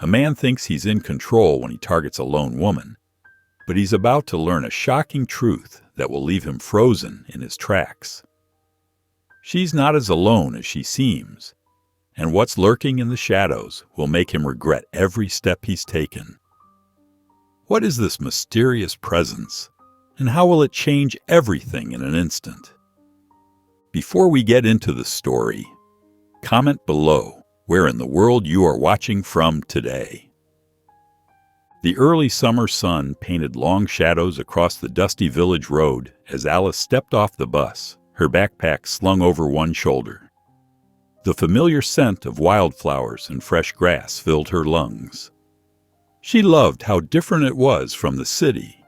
A man thinks he's in control when he targets a lone woman, but he's about to learn a shocking truth that will leave him frozen in his tracks. She's not as alone as she seems, and what's lurking in the shadows will make him regret every step he's taken. What is this mysterious presence, and how will it change everything in an instant? Before we get into the story, comment below where in the world you are watching from today. The early summer sun painted long shadows across the dusty village road as Alice stepped off the bus, her backpack slung over one shoulder. The familiar scent of wildflowers and fresh grass filled her lungs. She loved how different it was from the city.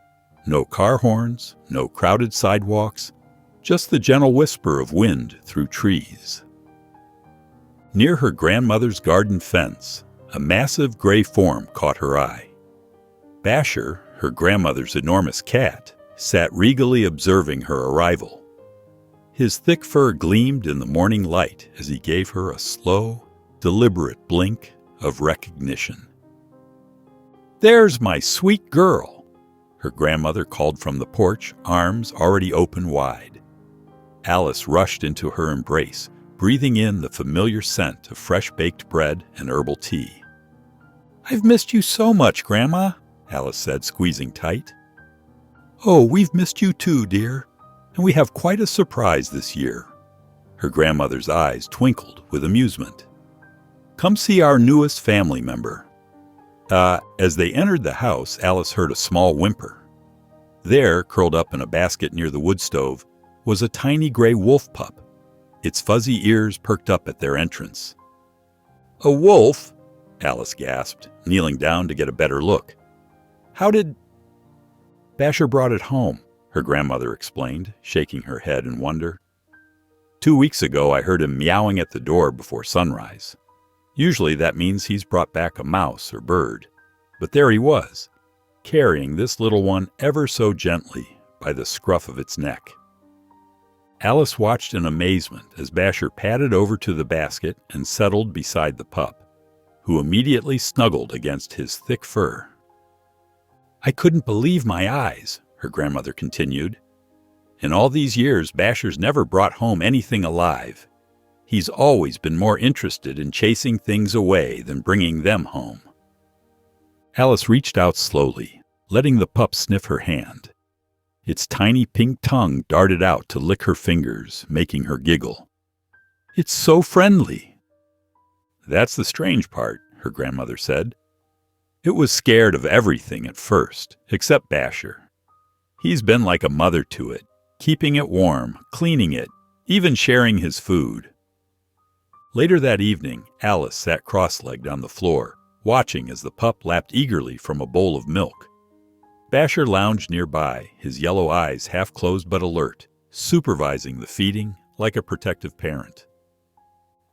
No car horns, no crowded sidewalks, just the gentle whisper of wind through trees. Near her grandmother's garden fence, a massive gray form caught her eye. Basher, her grandmother's enormous cat, sat regally observing her arrival. His thick fur gleamed in the morning light as he gave her a slow, deliberate blink of recognition. "There's my sweet girl," her grandmother called from the porch, arms already open wide. Alice rushed into her embrace, breathing in the familiar scent of fresh-baked bread and herbal tea. "I've missed you so much, Grandma," Alice said, squeezing tight. "Oh, we've missed you too, dear. And we have quite a surprise this year." Her grandmother's eyes twinkled with amusement. "Come see our newest family member." As they entered the house, Alice heard a small whimper. There, curled up in a basket near the wood stove, was a tiny gray wolf pup, its fuzzy ears perked up at their entrance. "A wolf?" Alice gasped, kneeling down to get a better look. "How did—" "Basher brought it home," her grandmother explained, shaking her head in wonder. "2 weeks ago I heard him meowing at the door before sunrise. Usually that means he's brought back a mouse or bird. But there he was, carrying this little one ever so gently by the scruff of its neck." Alice watched in amazement as Basher padded over to the basket and settled beside the pup, who immediately snuggled against his thick fur. "I couldn't believe my eyes," her grandmother continued. "In all these years, Basher's never brought home anything alive. He's always been more interested in chasing things away than bringing them home." Alice reached out slowly, letting the pup sniff her hand. Its tiny pink tongue darted out to lick her fingers, making her giggle. "It's so friendly." "That's the strange part," her grandmother said. "It was scared of everything at first, except Basher. He's been like a mother to it, keeping it warm, cleaning it, even sharing his food." Later that evening, Alice sat cross-legged on the floor, watching as the pup lapped eagerly from a bowl of milk. Basher lounged nearby, his yellow eyes half closed but alert, supervising the feeding like a protective parent.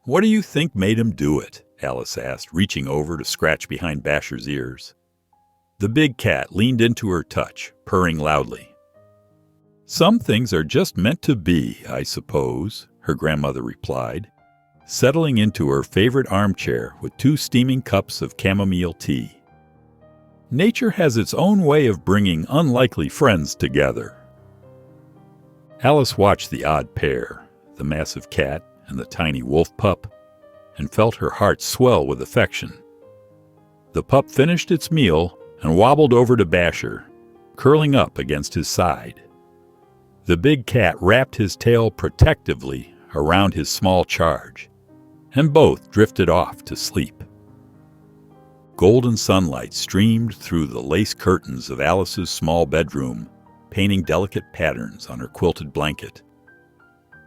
"What do you think made him do it?" Alice asked, reaching over to scratch behind Basher's ears. The big cat leaned into her touch, purring loudly. "Some things are just meant to be, I suppose," her grandmother replied, settling into her favorite armchair with 2 steaming cups of chamomile tea. "Nature has its own way of bringing unlikely friends together." Alice watched the odd pair, the massive cat and the tiny wolf pup, and felt her heart swell with affection. The pup finished its meal and wobbled over to Basher, curling up against his side. The big cat wrapped his tail protectively around his small charge, and both drifted off to sleep. Golden sunlight streamed through the lace curtains of Alice's small bedroom, painting delicate patterns on her quilted blanket.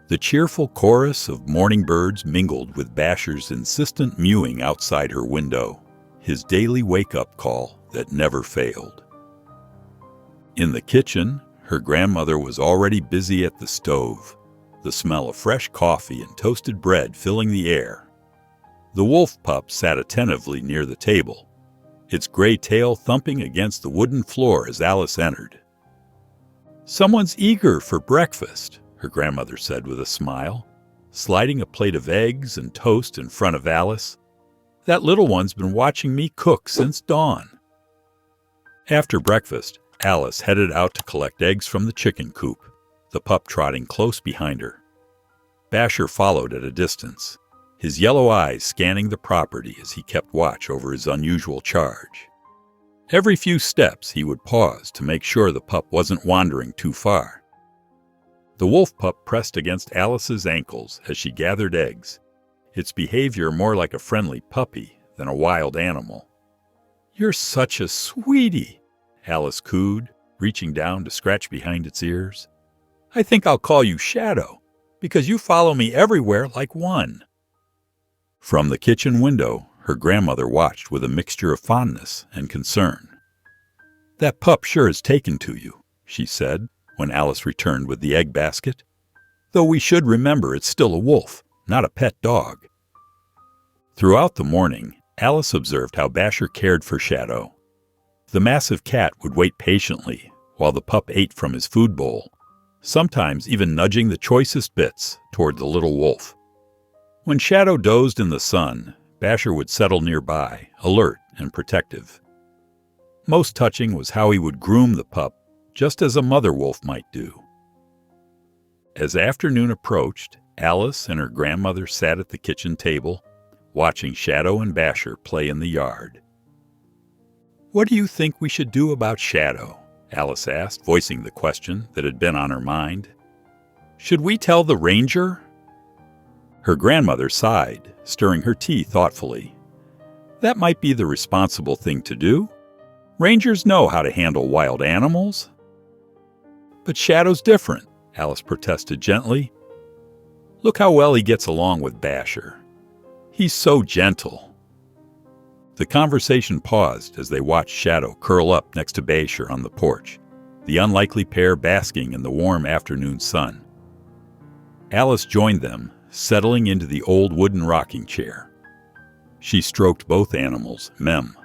The cheerful chorus of morning birds mingled with Basher's insistent mewing outside her window, his daily wake-up call that never failed. In the kitchen, her grandmother was already busy at the stove, the smell of fresh coffee and toasted bread filling the air. The wolf pup sat attentively near the table, its gray tail thumping against the wooden floor as Alice entered. "Someone's eager for breakfast," her grandmother said with a smile, sliding a plate of eggs and toast in front of Alice. That little one's been watching me cook since dawn." After breakfast, Alice headed out to collect eggs from the chicken coop, the pup trotting close behind her. Basher followed at a distance, his yellow eyes scanning the property as he kept watch over his unusual charge. Every few steps he would pause to make sure the pup wasn't wandering too far. The wolf pup pressed against Alice's ankles as she gathered eggs, its behavior more like a friendly puppy than a wild animal. "You're such a sweetie," Alice cooed, reaching down to scratch behind its ears. "I think I'll call you Shadow, because you follow me everywhere like one." From the kitchen window, her grandmother watched with a mixture of fondness and concern. "That pup sure is taken to you," she said, when Alice returned with the egg basket. "Though we should remember it's still a wolf, not a pet dog." Throughout the morning, Alice observed how Basher cared for Shadow. The massive cat would wait patiently while the pup ate from his food bowl, sometimes even nudging the choicest bits toward the little wolf. When Shadow dozed in the sun, Basher would settle nearby, alert and protective. Most touching was how he would groom the pup, just as a mother wolf might do. As afternoon approached, Alice and her grandmother sat at the kitchen table, watching Shadow and Basher play in the yard. "What do you think we should do about Shadow?" Alice asked, voicing the question that had been on her mind. "Should we tell the ranger?" Her grandmother sighed, stirring her tea thoughtfully. "That might be the responsible thing to do. Rangers know how to handle wild animals." "But Shadow's different," Alice protested gently. "Look how well he gets along with Basher. He's so gentle." The conversation paused as they watched Shadow curl up next to Basher on the porch, the unlikely pair basking in the warm afternoon sun. Alice joined them, settling into the old wooden rocking chair. She stroked both animals, Mem.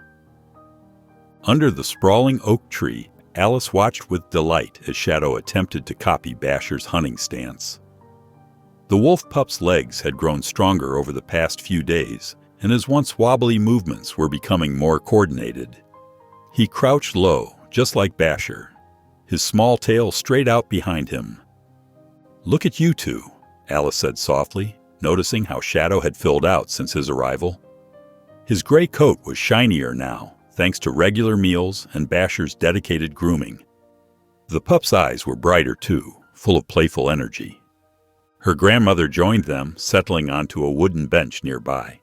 Under the sprawling oak tree, Alice watched with delight as Shadow attempted to copy Basher's hunting stance. The wolf pup's legs had grown stronger over the past few days, and his once wobbly movements were becoming more coordinated. He crouched low, just like Basher, his small tail straight out behind him. "Look at you two," Alice said softly, noticing how Shadow had filled out since his arrival. His gray coat was shinier now, thanks to regular meals and Basher's dedicated grooming. The pup's eyes were brighter too, full of playful energy. Her grandmother joined them, settling onto a wooden bench nearby.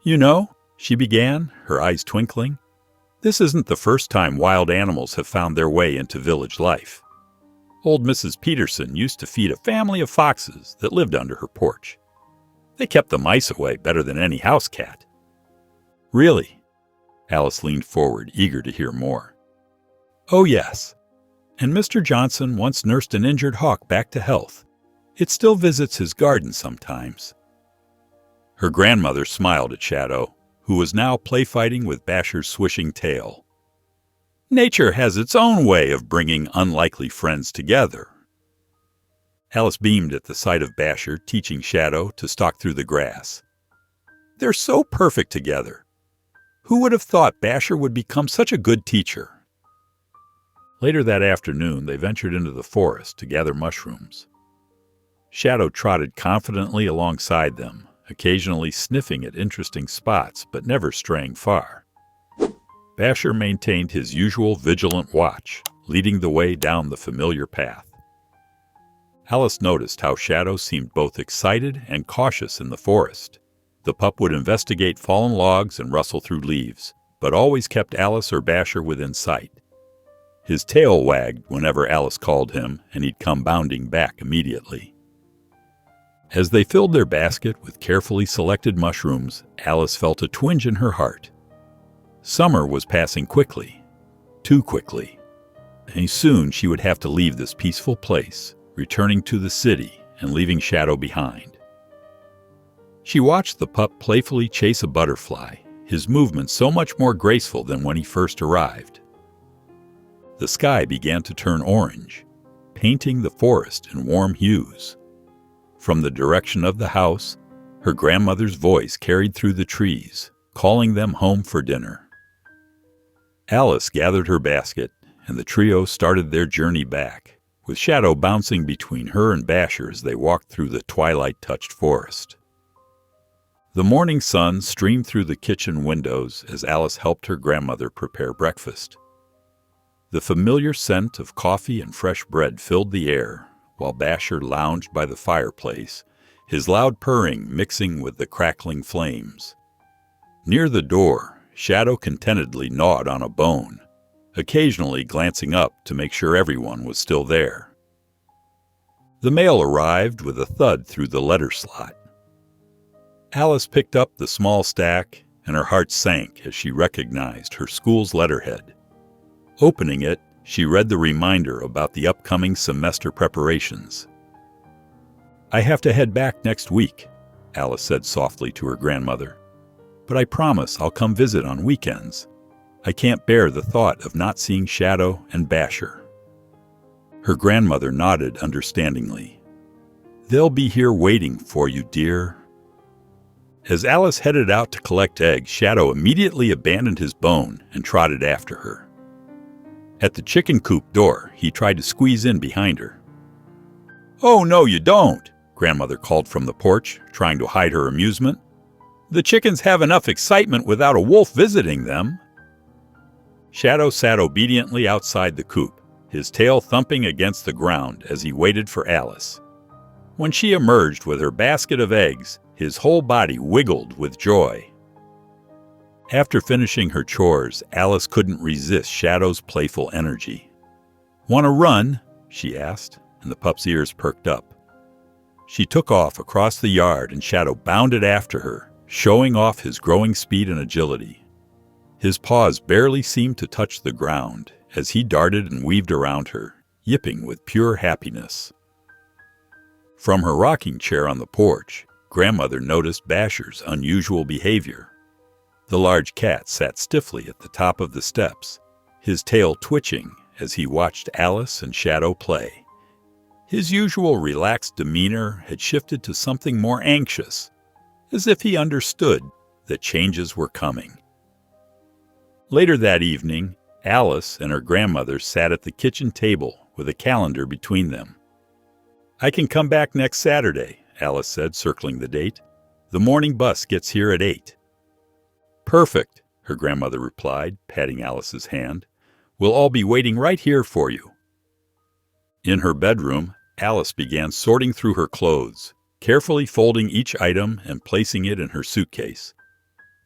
"You know," she began, her eyes twinkling, "this isn't the first time wild animals have found their way into village life. Old Mrs. Peterson used to feed a family of foxes that lived under her porch. They kept the mice away better than any house cat." "Really?" Alice leaned forward, eager to hear more. "Oh, yes. And Mr. Johnson once nursed an injured hawk back to health. It still visits his garden sometimes." Her grandmother smiled at Shadow, who was now play-fighting with Basher's swishing tail. "Nature has its own way of bringing unlikely friends together." Alice beamed at the sight of Basher teaching Shadow to stalk through the grass. "They're so perfect together. Who would have thought Basher would become such a good teacher?" Later that afternoon, they ventured into the forest to gather mushrooms. Shadow trotted confidently alongside them, occasionally sniffing at interesting spots but never straying far. Basher maintained his usual vigilant watch, leading the way down the familiar path. Alice noticed how Shadow seemed both excited and cautious in the forest. The pup would investigate fallen logs and rustle through leaves, but always kept Alice or Basher within sight. His tail wagged whenever Alice called him, and he'd come bounding back immediately. As they filled their basket with carefully selected mushrooms, Alice felt a twinge in her heart. Summer was passing quickly, too quickly, and soon she would have to leave this peaceful place, returning to the city and leaving Shadow behind. She watched the pup playfully chase a butterfly, his movements so much more graceful than when he first arrived. The sky began to turn orange, painting the forest in warm hues. From the direction of the house, her grandmother's voice carried through the trees, calling them home for dinner. Alice gathered her basket, and the trio started their journey back, with Shadow bouncing between her and Basher as they walked through the twilight-touched forest. The morning sun streamed through the kitchen windows as Alice helped her grandmother prepare breakfast. The familiar scent of coffee and fresh bread filled the air, while Basher lounged by the fireplace, his loud purring mixing with the crackling flames. Near the door, Shadow contentedly gnawed on a bone, occasionally glancing up to make sure everyone was still there. The mail arrived with a thud through the letter slot. Alice picked up the small stack, and her heart sank as she recognized her school's letterhead. Opening it, she read the reminder about the upcoming semester preparations. "I have to head back next week," Alice said softly to her grandmother. "But I promise I'll come visit on weekends. I can't bear the thought of not seeing Shadow and Basher." Her grandmother nodded understandingly. "They'll be here waiting for you, dear." As Alice headed out to collect eggs, Shadow immediately abandoned his bone and trotted after her. At the chicken coop door, he tried to squeeze in behind her. "Oh, no, you don't," Grandmother called from the porch, trying to hide her amusement. "The chickens have enough excitement without a wolf visiting them." Shadow sat obediently outside the coop, his tail thumping against the ground as he waited for Alice. When she emerged with her basket of eggs, his whole body wiggled with joy. After finishing her chores, Alice couldn't resist Shadow's playful energy. "Want to run?" she asked, and the pup's ears perked up. She took off across the yard, and Shadow bounded after her, showing off his growing speed and agility. His paws barely seemed to touch the ground as he darted and weaved around her, yipping with pure happiness. From her rocking chair on the porch, Grandmother noticed Basher's unusual behavior. The large cat sat stiffly at the top of the steps, his tail twitching as he watched Alice and Shadow play. His usual relaxed demeanor had shifted to something more anxious, as if he understood that changes were coming. Later that evening, Alice and her grandmother sat at the kitchen table with a calendar between them. "I can come back next Saturday," Alice said, circling the date. "The morning bus gets here at 8. "Perfect," her grandmother replied, patting Alice's hand. "We'll all be waiting right here for you." In her bedroom, Alice began sorting through her clothes, carefully folding each item and placing it in her suitcase.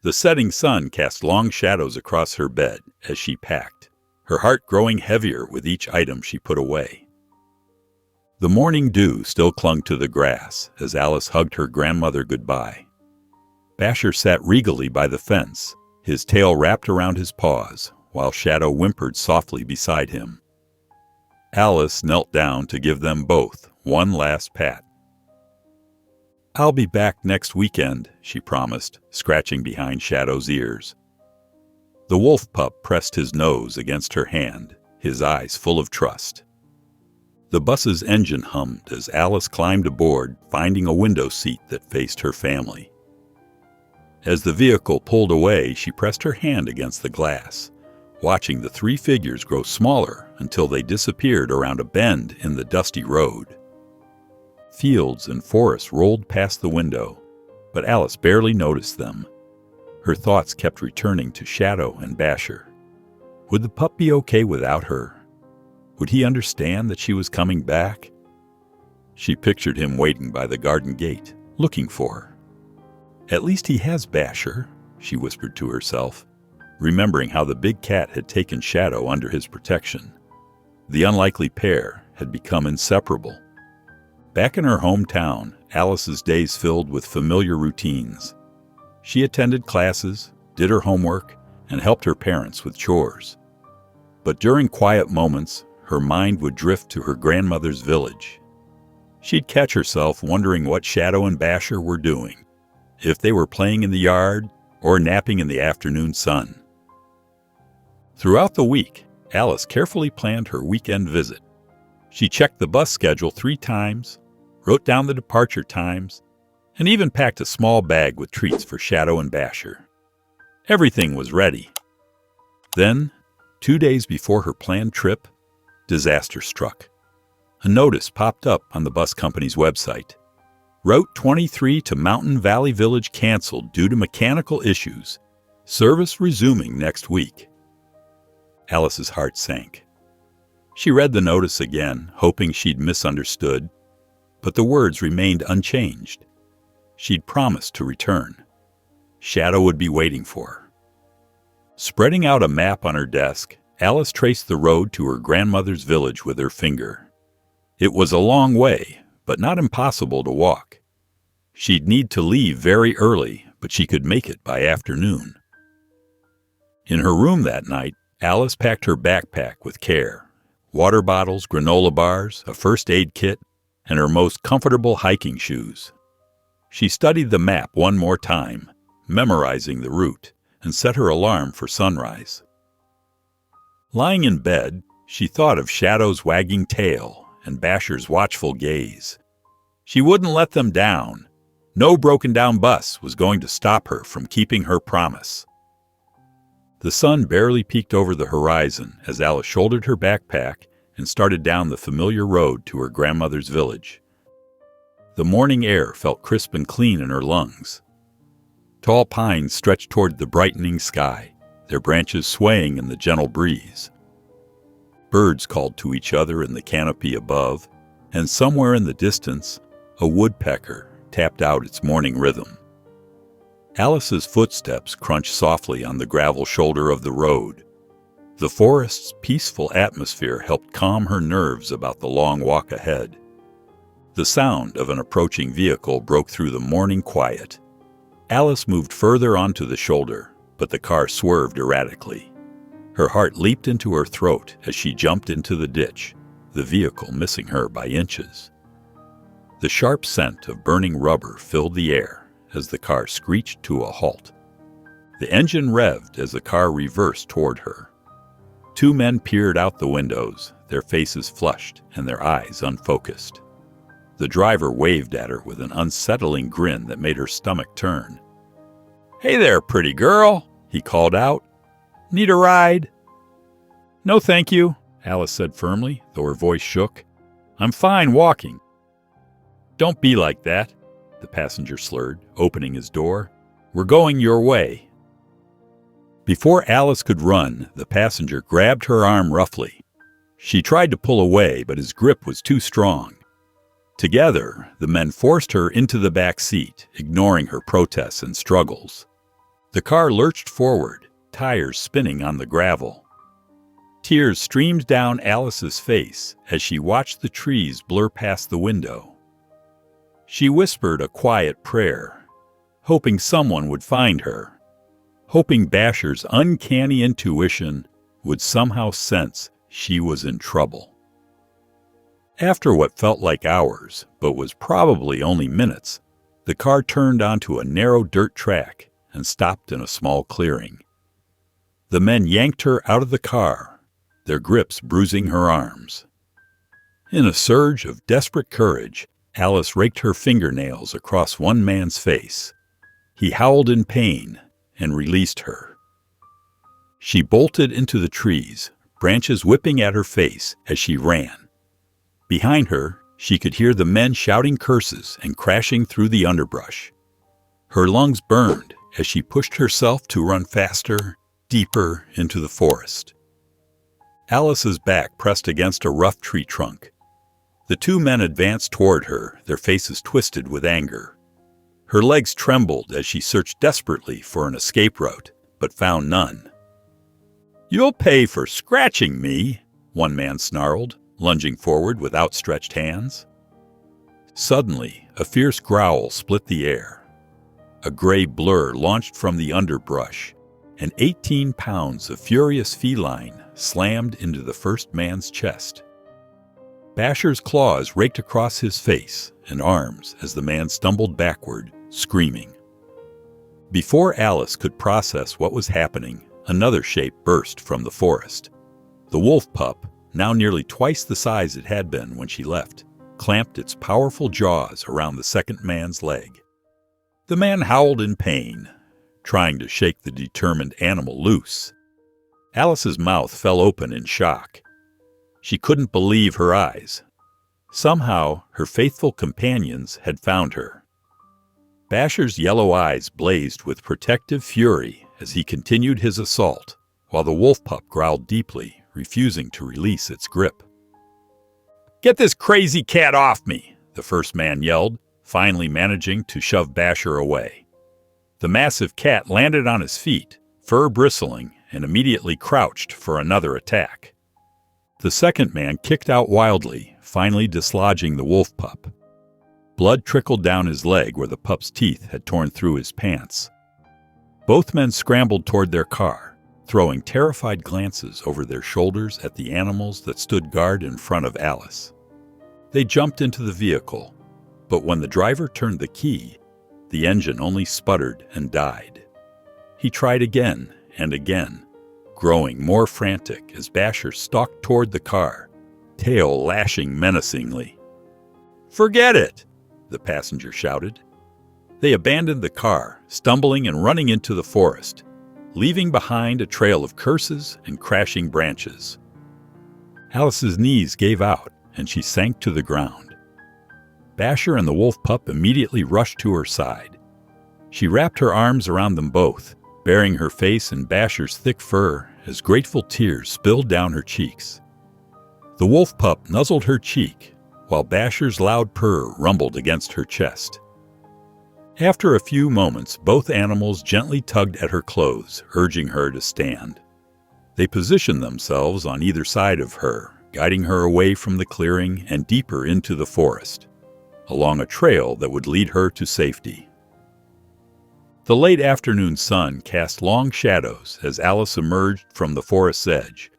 The setting sun cast long shadows across her bed as she packed, her heart growing heavier with each item she put away. The morning dew still clung to the grass as Alice hugged her grandmother goodbye. Basher sat regally by the fence, his tail wrapped around his paws, while Shadow whimpered softly beside him. Alice knelt down to give them both one last pat. "I'll be back next weekend," she promised, scratching behind Shadow's ears. The wolf pup pressed his nose against her hand, his eyes full of trust. The bus's engine hummed as Alice climbed aboard, finding a window seat that faced her family. As the vehicle pulled away, she pressed her hand against the glass, watching the three figures grow smaller until they disappeared around a bend in the dusty road. Fields and forests rolled past the window, but Alice barely noticed them. Her thoughts kept returning to Shadow and Basher. Would the pup be okay without her? Would he understand that she was coming back? She pictured him waiting by the garden gate, looking for her. "At least he has Basher," she whispered to herself, remembering how the big cat had taken Shadow under his protection. The unlikely pair had become inseparable. Back in her hometown, Alice's days filled with familiar routines. She attended classes, did her homework, and helped her parents with chores. But during quiet moments, her mind would drift to her grandmother's village. She'd catch herself wondering what Shadow and Basher were doing, if they were playing in the yard or napping in the afternoon sun. Throughout the week, Alice carefully planned her weekend visit. She checked the bus schedule 3 times, wrote down the departure times, and even packed a small bag with treats for Shadow and Basher. Everything was ready. Then, 2 days before her planned trip, disaster struck. A notice popped up on the bus company's website. Route 23 to Mountain Valley Village canceled due to mechanical issues. Service resuming next week. Alice's heart sank. She read the notice again, hoping she'd misunderstood, but the words remained unchanged. She'd promised to return. Shadow would be waiting for her. Spreading out a map on her desk, Alice traced the road to her grandmother's village with her finger. It was a long way, but not impossible to walk. She'd need to leave very early, but she could make it by afternoon. In her room that night, Alice packed her backpack with care. Water bottles, granola bars, a first aid kit, and her most comfortable hiking shoes. She studied the map one more time, memorizing the route, and set her alarm for sunrise. Lying in bed, she thought of Shadow's wagging tail and Basher's watchful gaze. She wouldn't let them down. No broken-down bus was going to stop her from keeping her promise. The sun barely peeked over the horizon as Alice shouldered her backpack and started down the familiar road to her grandmother's village. The morning air felt crisp and clean in her lungs. Tall pines stretched toward the brightening sky, their branches swaying in the gentle breeze. Birds called to each other in the canopy above, and somewhere in the distance, a woodpecker tapped out its morning rhythm. Alice's footsteps crunched softly on the gravel shoulder of the road. The forest's peaceful atmosphere helped calm her nerves about the long walk ahead. The sound of an approaching vehicle broke through the morning quiet. Alice moved further onto the shoulder, but the car swerved erratically. Her heart leaped into her throat as she jumped into the ditch, the vehicle missing her by inches. The sharp scent of burning rubber filled the air as the car screeched to a halt. The engine revved as the car reversed toward her. 2 men peered out the windows, their faces flushed and their eyes unfocused. The driver waved at her with an unsettling grin that made her stomach turn. "Hey there, pretty girl," he called out. "Need a ride?" "No, thank you," Alice said firmly, though her voice shook. "I'm fine walking." "Don't be like that," the passenger slurred, opening his door. "We're going your way." Before Alice could run, the passenger grabbed her arm roughly. She tried to pull away, but his grip was too strong. Together, the men forced her into the back seat, ignoring her protests and struggles. The car lurched forward, tires spinning on the gravel. Tears streamed down Alice's face as she watched the trees blur past the window. She whispered a quiet prayer, hoping someone would find her, hoping Basher's uncanny intuition would somehow sense she was in trouble. After what felt like hours, but was probably only minutes, the car turned onto a narrow dirt track and stopped in a small clearing. The men yanked her out of the car, their grips bruising her arms. In a surge of desperate courage, Alice raked her fingernails across one man's face. He howled in pain and released her. She bolted into the trees, branches whipping at her face as she ran. Behind her, she could hear the men shouting curses and crashing through the underbrush. Her lungs burned as she pushed herself to run faster, deeper into the forest. Alice's back pressed against a rough tree trunk. The 2 men advanced toward her, their faces twisted with anger. Her legs trembled as she searched desperately for an escape route, but found none. "You'll pay for scratching me," one man snarled, lunging forward with outstretched hands. Suddenly, a fierce growl split the air. A gray blur launched from the underbrush, and 18 pounds of furious feline slammed into the first man's chest. Basher's claws raked across his face and arms as the man stumbled backward, screaming. Before Alice could process what was happening, another shape burst from the forest. The wolf pup, now nearly twice the size it had been when she left, clamped its powerful jaws around the second man's leg. The man howled in pain. trying to shake the determined animal loose. Alice's mouth fell open in shock. She couldn't believe her eyes. Somehow, her faithful companions had found her. Basher's yellow eyes blazed with protective fury as he continued his assault, while the wolf pup growled deeply, refusing to release its grip. "Get this crazy cat off me!" the first man yelled, finally managing to shove Basher away. The massive cat landed on his feet, fur bristling, and immediately crouched for another attack. The second man kicked out wildly, finally dislodging the wolf pup. Blood trickled down his leg where the pup's teeth had torn through his pants. Both men scrambled toward their car, throwing terrified glances over their shoulders at the animals that stood guard in front of Alice. They jumped into the vehicle, but when the driver turned the key, the engine only sputtered and died. He tried again and again, growing more frantic as Basher stalked toward the car, tail lashing menacingly. "Forget it!" the passenger shouted. They abandoned the car, stumbling and running into the forest, leaving behind a trail of curses and crashing branches. Alice's knees gave out, and she sank to the ground. Basher and the wolf pup immediately rushed to her side. She wrapped her arms around them both, burying her face in Basher's thick fur as grateful tears spilled down her cheeks. The wolf pup nuzzled her cheek, while Basher's loud purr rumbled against her chest. After a few moments, both animals gently tugged at her clothes, urging her to stand. They positioned themselves on either side of her, guiding her away from the clearing and deeper into the forest, along a trail that would lead her to safety. The late afternoon sun cast long shadows as Alice emerged from the forest's edge,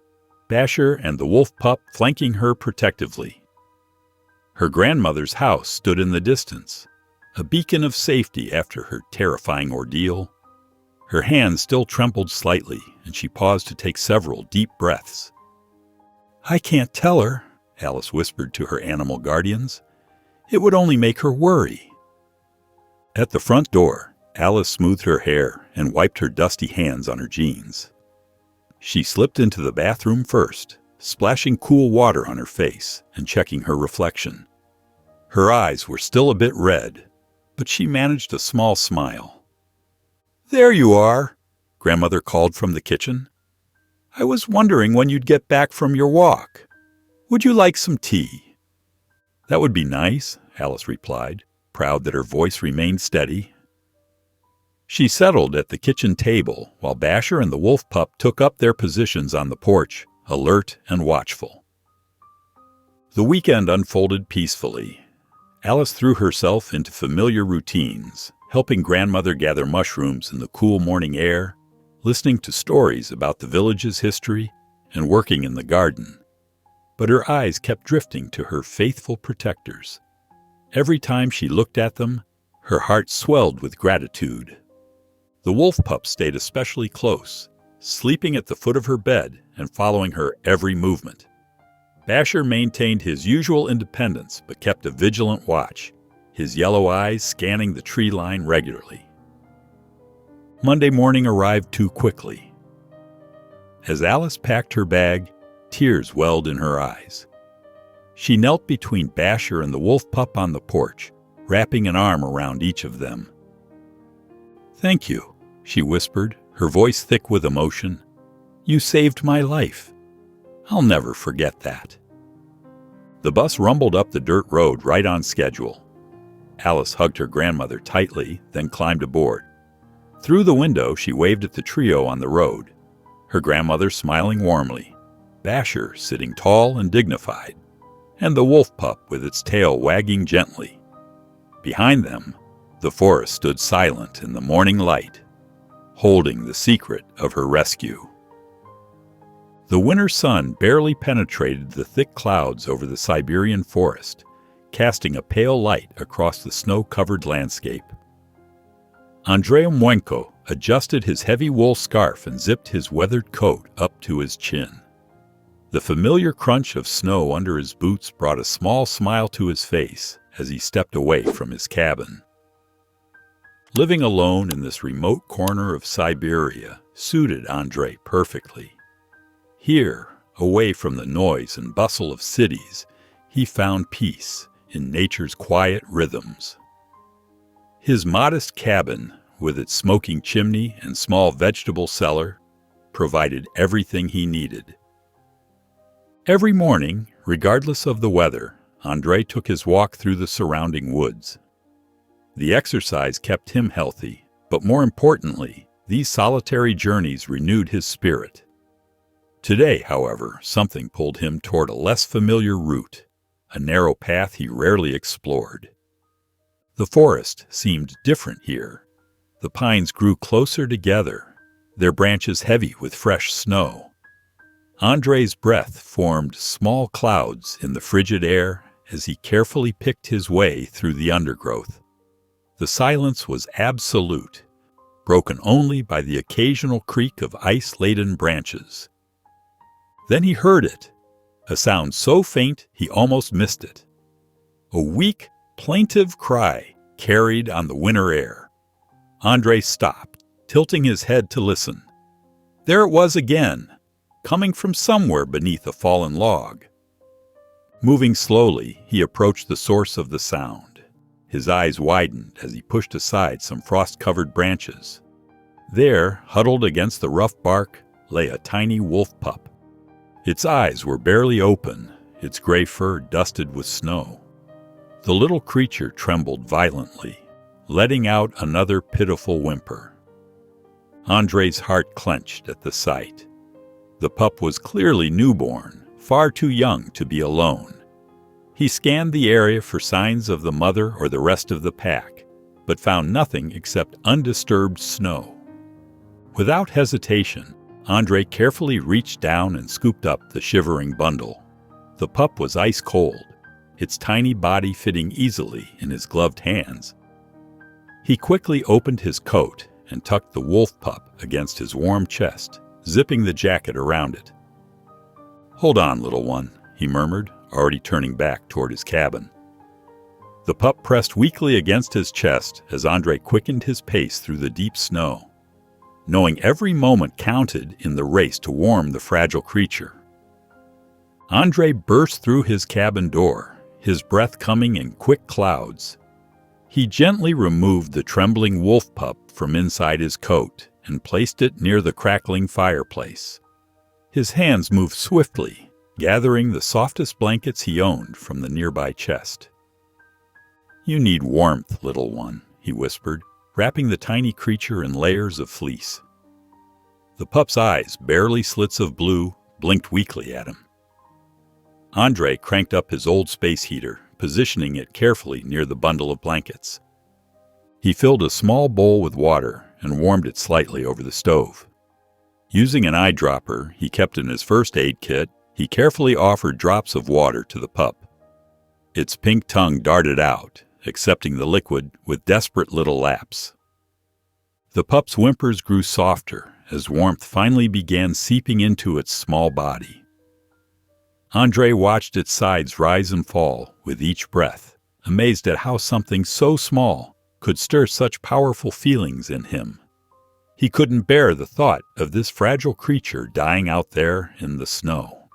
Basher and the wolf pup flanking her protectively. Her grandmother's house stood in the distance, a beacon of safety after her terrifying ordeal. Her hand still trembled slightly, and she paused to take several deep breaths. "I can't tell her," Alice whispered to her animal guardians. "It would only make her worry." At the front door, Alice smoothed her hair and wiped her dusty hands on her jeans. She slipped into the bathroom first, splashing cool water on her face and checking her reflection. Her eyes were still a bit red, but she managed a small smile. "There you are," Grandmother called from the kitchen. "I was wondering when you'd get back from your walk. Would you like some tea?" "That would be nice," Alice replied, proud that her voice remained steady. She settled at the kitchen table while Basher and the wolf pup took up their positions on the porch, alert and watchful. The weekend unfolded peacefully. Alice threw herself into familiar routines, helping Grandmother gather mushrooms in the cool morning air, listening to stories about the village's history, and working in the garden. But her eyes kept drifting to her faithful protectors. Every time she looked at them, her heart swelled with gratitude. The wolf pup stayed especially close, sleeping at the foot of her bed and following her every movement. Basher maintained his usual independence but kept a vigilant watch, his yellow eyes scanning the tree line regularly. Monday morning arrived too quickly. As Alice packed her bag, tears welled in her eyes. She knelt between Basher and the wolf pup on the porch, wrapping an arm around each of them. "Thank you," she whispered, her voice thick with emotion. "You saved my life. I'll never forget that." The bus rumbled up the dirt road right on schedule. Alice hugged her grandmother tightly, then climbed aboard. Through the window, she waved at the trio on the road, her grandmother smiling warmly, Basher sitting tall and dignified, and the wolf pup with its tail wagging gently. Behind them, the forest stood silent in the morning light, holding the secret of her rescue. The winter sun barely penetrated the thick clouds over the Siberian forest, casting a pale light across the snow-covered landscape. Andrei Mwenko adjusted his heavy wool scarf and zipped his weathered coat up to his chin. The familiar crunch of snow under his boots brought a small smile to his face as he stepped away from his cabin. Living alone in this remote corner of Siberia suited Andrei perfectly. Here, away from the noise and bustle of cities, he found peace in nature's quiet rhythms. His modest cabin, with its smoking chimney and small vegetable cellar, provided everything he needed. Every morning, regardless of the weather, Andrei took his walk through the surrounding woods. The exercise kept him healthy, but more importantly, these solitary journeys renewed his spirit. Today, however, something pulled him toward a less familiar route, a narrow path he rarely explored. The forest seemed different here. The pines grew closer together, their branches heavy with fresh snow. Andrei's breath formed small clouds in the frigid air as he carefully picked his way through the undergrowth. The silence was absolute, broken only by the occasional creak of ice-laden branches. Then he heard it, a sound so faint he almost missed it. A weak, plaintive cry carried on the winter air. Andrei stopped, tilting his head to listen. There it was again, coming from somewhere beneath a fallen log. Moving slowly, he approached the source of the sound. His eyes widened as he pushed aside some frost-covered branches. There, huddled against the rough bark, lay a tiny wolf pup. Its eyes were barely open, its gray fur dusted with snow. The little creature trembled violently, letting out another pitiful whimper. Andrei's heart clenched at the sight. The pup was clearly newborn, far too young to be alone. He scanned the area for signs of the mother or the rest of the pack, but found nothing except undisturbed snow. Without hesitation, Andrei carefully reached down and scooped up the shivering bundle. The pup was ice cold, its tiny body fitting easily in his gloved hands. He quickly opened his coat and tucked the wolf pup against his warm chest, zipping the jacket around it. "Hold on, little one," he murmured, already turning back toward his cabin. The pup pressed weakly against his chest as Andrei quickened his pace through the deep snow, knowing every moment counted in the race to warm the fragile creature. Andrei burst through his cabin door, his breath coming in quick clouds. He gently removed the trembling wolf pup from inside his coat and placed it near the crackling fireplace. His hands moved swiftly, gathering the softest blankets he owned from the nearby chest. "You need warmth, little one," he whispered, wrapping the tiny creature in layers of fleece. The pup's eyes, barely slits of blue, blinked weakly at him. Andrei cranked up his old space heater, positioning it carefully near the bundle of blankets. He filled a small bowl with water and warmed it slightly over the stove. Using an eyedropper he kept in his first aid kit, he carefully offered drops of water to the pup. Its pink tongue darted out, accepting the liquid with desperate little laps. The pup's whimpers grew softer as warmth finally began seeping into its small body. Andrei watched its sides rise and fall with each breath, amazed at how something so small could stir such powerful feelings in him. He couldn't bear the thought of this fragile creature dying out there in the snow.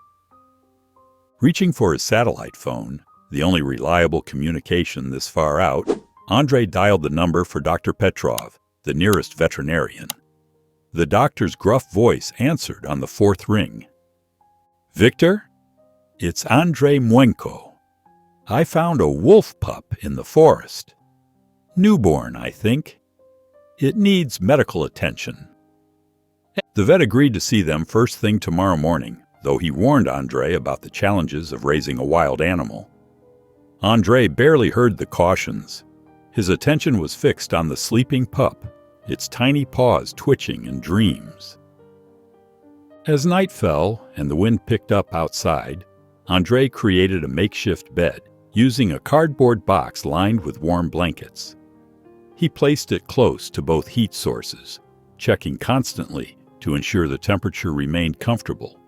Reaching for his satellite phone, the only reliable communication this far out, Andrei dialed the number for Dr. Petrov, the nearest veterinarian. The doctor's gruff voice answered on the fourth ring. "Victor? It's Andrei Mwenko. I found a wolf pup in the forest. Newborn, I think. It needs medical attention." The vet agreed to see them first thing tomorrow morning, though he warned Andrei about the challenges of raising a wild animal. Andrei barely heard the cautions. His attention was fixed on the sleeping pup, its tiny paws twitching in dreams. As night fell and the wind picked up outside, Andrei created a makeshift bed, using a cardboard box lined with warm blankets. He placed it close to both heat sources, checking constantly to ensure the temperature remained comfortable.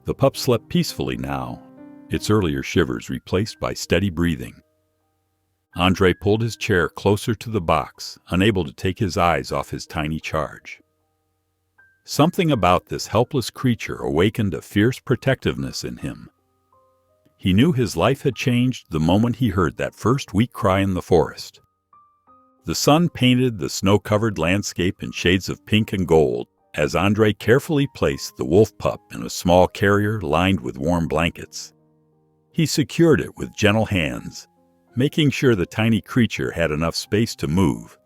The pup slept peacefully now, its earlier shivers replaced by steady breathing. Andre pulled his chair closer to the box, unable to take his eyes off his tiny charge. Something about this helpless creature awakened a fierce protectiveness in him. He knew his life had changed the moment he heard that first weak cry in the forest. The sun painted the snow-covered landscape in shades of pink and gold as Andre carefully placed the wolf pup in a small carrier lined with warm blankets. He secured it with gentle hands, making sure the tiny creature had enough space to move,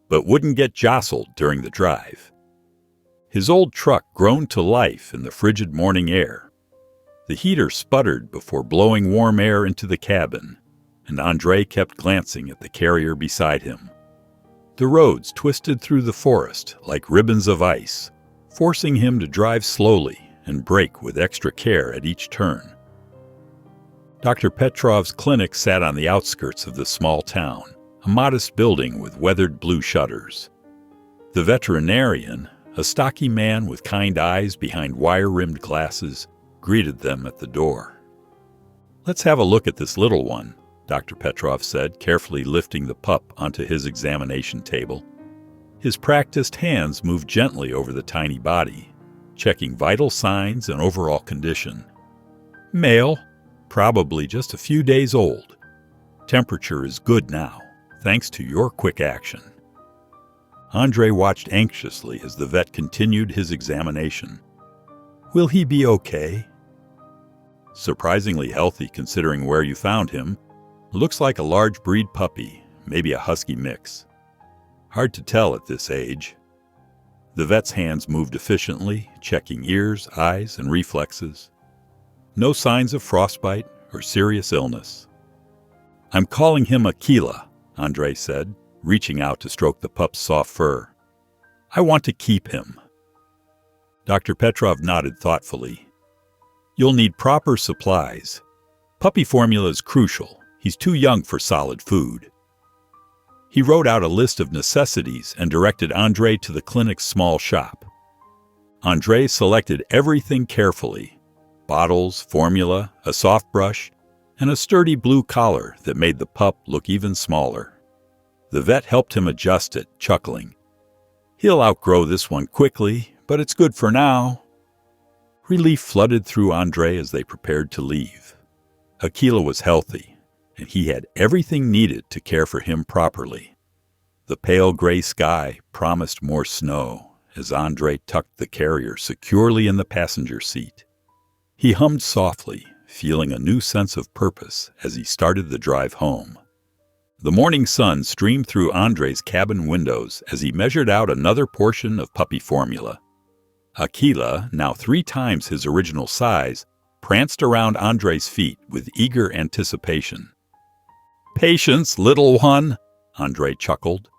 but wouldn't get jostled during the drive. His old truck groaned to life in the frigid morning air. The heater sputtered before blowing warm air into the cabin, and Andre kept glancing at the carrier beside him. The roads twisted through the forest like ribbons of ice, forcing him to drive slowly and brake with extra care at each turn. Dr. Petrov's clinic sat on the outskirts of the small town, a modest building with weathered blue shutters. The veterinarian, a stocky man with kind eyes behind wire-rimmed glasses, greeted them at the door. "Let's have a look at this little one," Dr. Petrov said, carefully lifting the pup onto his examination table. His practiced hands moved gently over the tiny body, checking vital signs and overall condition. "Male, probably just a few days old. Temperature is good now, thanks to your quick action." Andre watched anxiously as the vet continued his examination. "Will he be okay?" "Surprisingly healthy considering where you found him. Looks like a large breed puppy, maybe a husky mix. Hard to tell at this age." The vet's hands moved efficiently, checking ears, eyes, and reflexes. No signs of frostbite or serious illness. "I'm calling him Akila," Andre said, reaching out to stroke the pup's soft fur. "I want to keep him." Dr. Petrov nodded thoughtfully. "You'll need proper supplies. Puppy formula is crucial. He's too young for solid food." He wrote out a list of necessities and directed Andre to the clinic's small shop. Andre selected everything carefully: bottles, formula, a soft brush, and a sturdy blue collar that made the pup look even smaller. The vet helped him adjust it, chuckling. "He'll outgrow this one quickly, but it's good for now." Relief flooded through Andre as they prepared to leave. Akila was healthy, and he had everything needed to care for him properly. The pale gray sky promised more snow as Andre tucked the carrier securely in the passenger seat. He hummed softly, feeling a new sense of purpose as he started the drive home. The morning sun streamed through Andre's cabin windows as he measured out another portion of puppy formula. Akila, now 3 times his original size, pranced around Andre's feet with eager anticipation. "Patience, little one," Andre chuckled,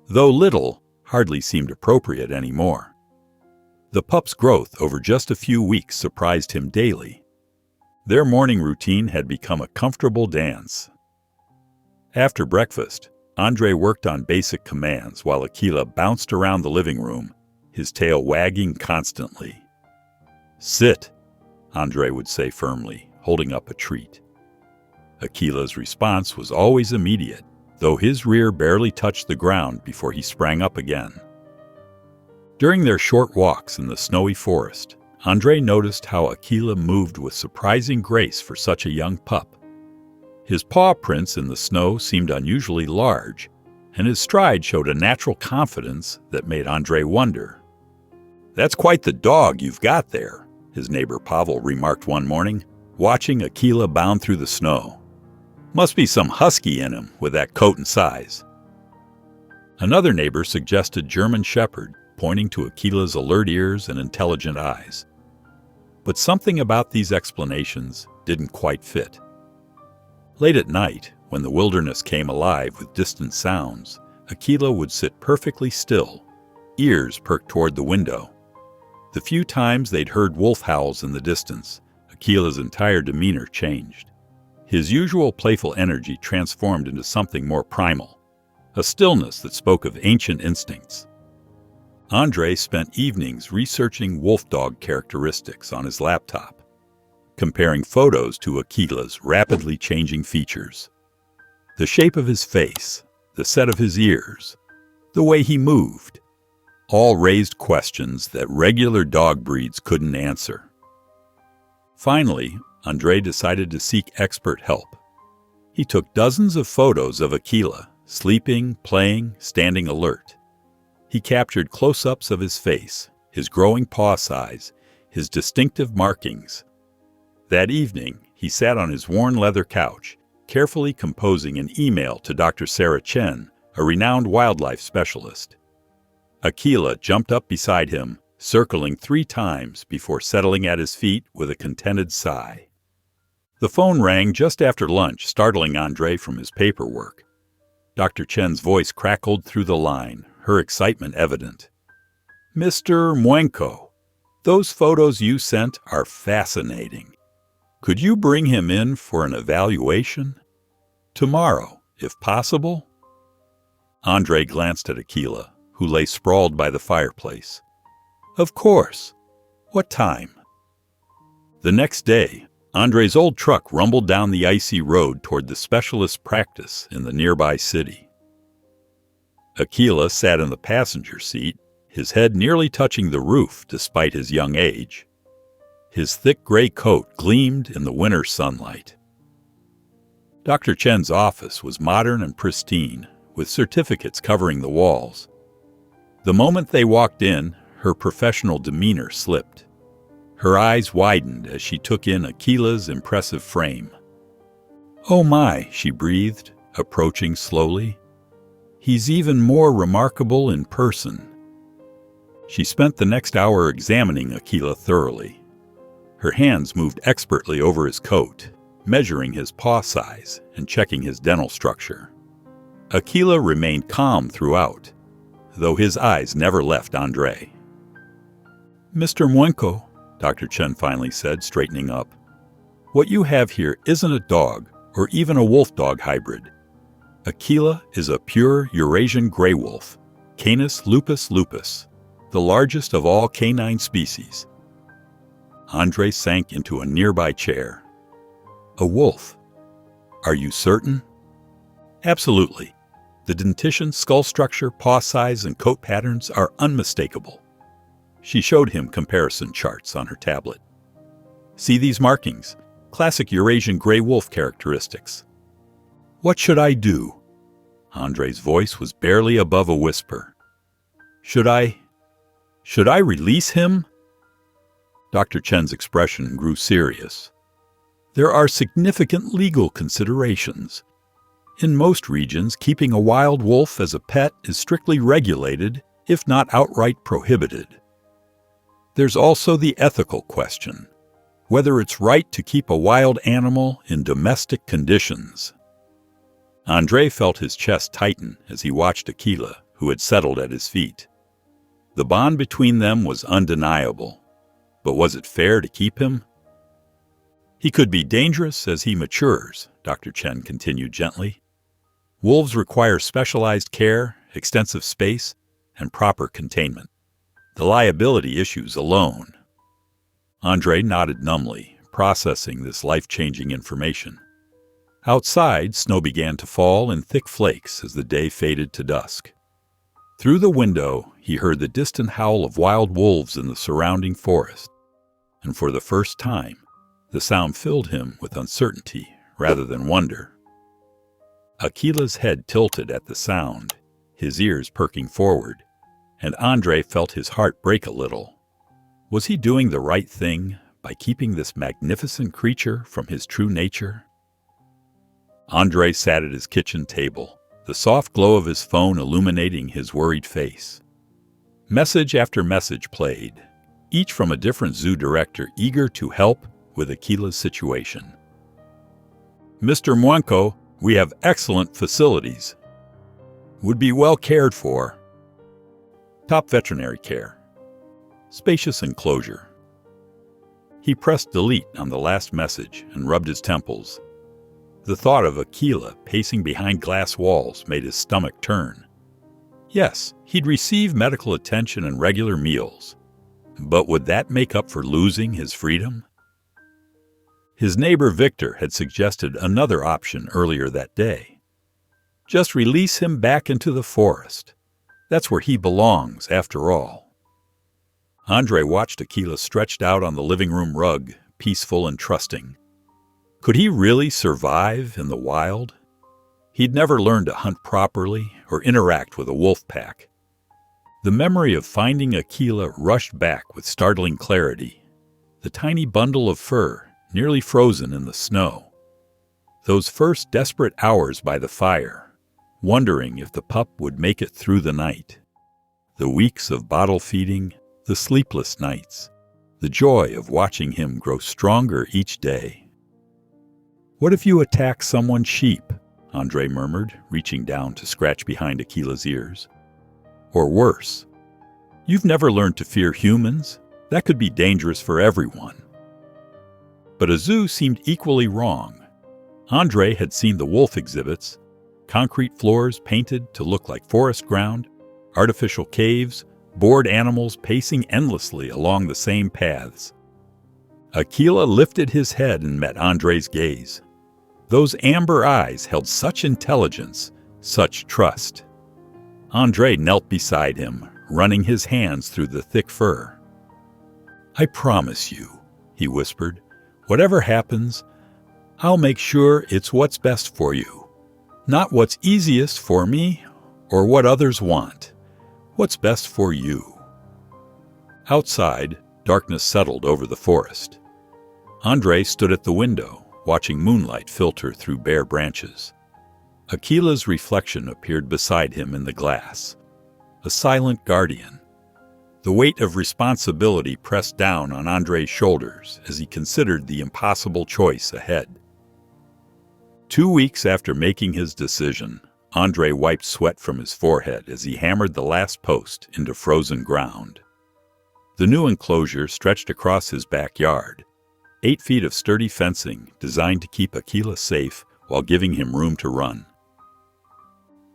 though little hardly seemed appropriate anymore. The pup's growth over just a few weeks surprised him daily. Their morning routine had become a comfortable dance. After breakfast, Andre worked on basic commands while Akila bounced around the living room, his tail wagging constantly. "Sit," Andre would say firmly, holding up a treat. Akila's response was always immediate, though his rear barely touched the ground before he sprang up again. During their short walks in the snowy forest, Andre noticed how Akila moved with surprising grace for such a young pup. His paw prints in the snow seemed unusually large, and his stride showed a natural confidence that made Andre wonder. "That's quite the dog you've got there," his neighbor Pavel remarked one morning, watching Akila bound through the snow. "Must be some husky in him with that coat and size." Another neighbor suggested German Shepherd, pointing to Akila's alert ears and intelligent eyes. But something about these explanations didn't quite fit. Late at night, when the wilderness came alive with distant sounds, Akila would sit perfectly still, ears perked toward the window. The few times they'd heard wolf howls in the distance, Akila's entire demeanor changed. His usual playful energy transformed into something more primal, a stillness that spoke of ancient instincts. Andre spent evenings researching wolf dog characteristics on his laptop, comparing photos to Akila's rapidly changing features. The shape of his face, the set of his ears, the way he moved, all raised questions that regular dog breeds couldn't answer. Finally, Andre decided to seek expert help. He took dozens of photos of Aquila, sleeping, playing, standing alert. He captured close-ups of his face, his growing paw size, his distinctive markings. That evening, he sat on his worn leather couch, carefully composing an email to Dr. Sarah Chen, a renowned wildlife specialist. Aquila jumped up beside him, circling 3 times before settling at his feet with a contented sigh. The phone rang just after lunch, startling Andre from his paperwork. Dr. Chen's voice crackled through the line, her excitement evident. "Mr. Mwenko, those photos you sent are fascinating. Could you bring him in for an evaluation? Tomorrow, if possible?" Andre glanced at Aquila, who lay sprawled by the fireplace. "Of course. What time?" The next day, Andre's old truck rumbled down the icy road toward the specialist's practice in the nearby city. Aquila sat in the passenger seat, his head nearly touching the roof despite his young age. His thick gray coat gleamed in the winter sunlight. Dr. Chen's office was modern and pristine, with certificates covering the walls. The moment they walked in, her professional demeanor slipped. Her eyes widened as she took in Aquila's impressive frame. "Oh my," she breathed, approaching slowly. "He's even more remarkable in person." She spent the next hour examining Aquila thoroughly. Her hands moved expertly over his coat, measuring his paw size and checking his dental structure. Aquila remained calm throughout, though his eyes never left Andre. "Mr. Mwenko," Dr. Chen finally said, straightening up, "what you have here isn't a dog or even a wolf-dog hybrid. Aquila is a pure Eurasian gray wolf, Canis lupus lupus, the largest of all canine species." Andre sank into a nearby chair. "A wolf? Are you certain?" "Absolutely. The dentition, skull structure, paw size, and coat patterns are unmistakable." She showed him comparison charts on her tablet. "See these markings? Classic Eurasian gray wolf characteristics." "What should I do?" Andre's voice was barely above a whisper. Should I release him?" Dr. Chen's expression grew serious. "There are significant legal considerations. In most regions, keeping a wild wolf as a pet is strictly regulated, if not outright prohibited. There's also the ethical question, whether it's right to keep a wild animal in domestic conditions." Andre felt his chest tighten as he watched Aquila, who had settled at his feet. The bond between them was undeniable. But was it fair to keep him? "He could be dangerous as he matures," Dr. Chen continued gently. "Wolves require specialized care, extensive space, and proper containment. The liability issues alone." Andre nodded numbly, processing this life-changing information. Outside, snow began to fall in thick flakes as the day faded to dusk. Through the window, he heard the distant howl of wild wolves in the surrounding forest, and for the first time, the sound filled him with uncertainty rather than wonder. Aquila's head tilted at the sound, his ears perking forward, and Andre felt his heart break a little. Was he doing the right thing by keeping this magnificent creature from his true nature? Andre sat at his kitchen table, the soft glow of his phone illuminating his worried face. Message after message played, each from a different zoo director eager to help with Aquila's situation. "Mr. Mwenko, we have excellent facilities. Would be well cared for. Top veterinary care. Spacious enclosure." He pressed delete on the last message and rubbed his temples. The thought of Aquila pacing behind glass walls made his stomach turn. Yes, he'd receive medical attention and regular meals. But would that make up for losing his freedom? His neighbor Victor had suggested another option earlier that day. Just release him back into the forest. That's where he belongs, after all. Andre watched Akela stretched out on the living room rug, peaceful and trusting. Could he really survive in the wild? He'd never learned to hunt properly or interact with a wolf pack. The memory of finding Akela rushed back with startling clarity. The tiny bundle of fur, nearly frozen in the snow. Those first desperate hours by the fire, wondering if the pup would make it through the night. The weeks of bottle feeding, the sleepless nights, the joy of watching him grow stronger each day. "What if you attack someone's sheep?" Andre murmured, reaching down to scratch behind Akela's ears. "Or worse. You've never learned to fear humans. That could be dangerous for everyone." But Azu seemed equally wrong. Andre had seen the wolf exhibits, concrete floors painted to look like forest ground, artificial caves, bored animals pacing endlessly along the same paths. Akela lifted his head and met Andre's gaze. Those amber eyes held such intelligence, such trust. Andre knelt beside him, running his hands through the thick fur. "I promise you," he whispered, "whatever happens, I'll make sure it's what's best for you. Not what's easiest for me or what others want. What's best for you." Outside, darkness settled over the forest. Andre stood at the window, watching moonlight filter through bare branches. Akela's reflection appeared beside him in the glass, a silent guardian. The weight of responsibility pressed down on Andre's shoulders as he considered the impossible choice ahead. 2 weeks after making his decision, Andre wiped sweat from his forehead as he hammered the last post into frozen ground. The new enclosure stretched across his backyard, 8 feet of sturdy fencing designed to keep Akela safe while giving him room to run.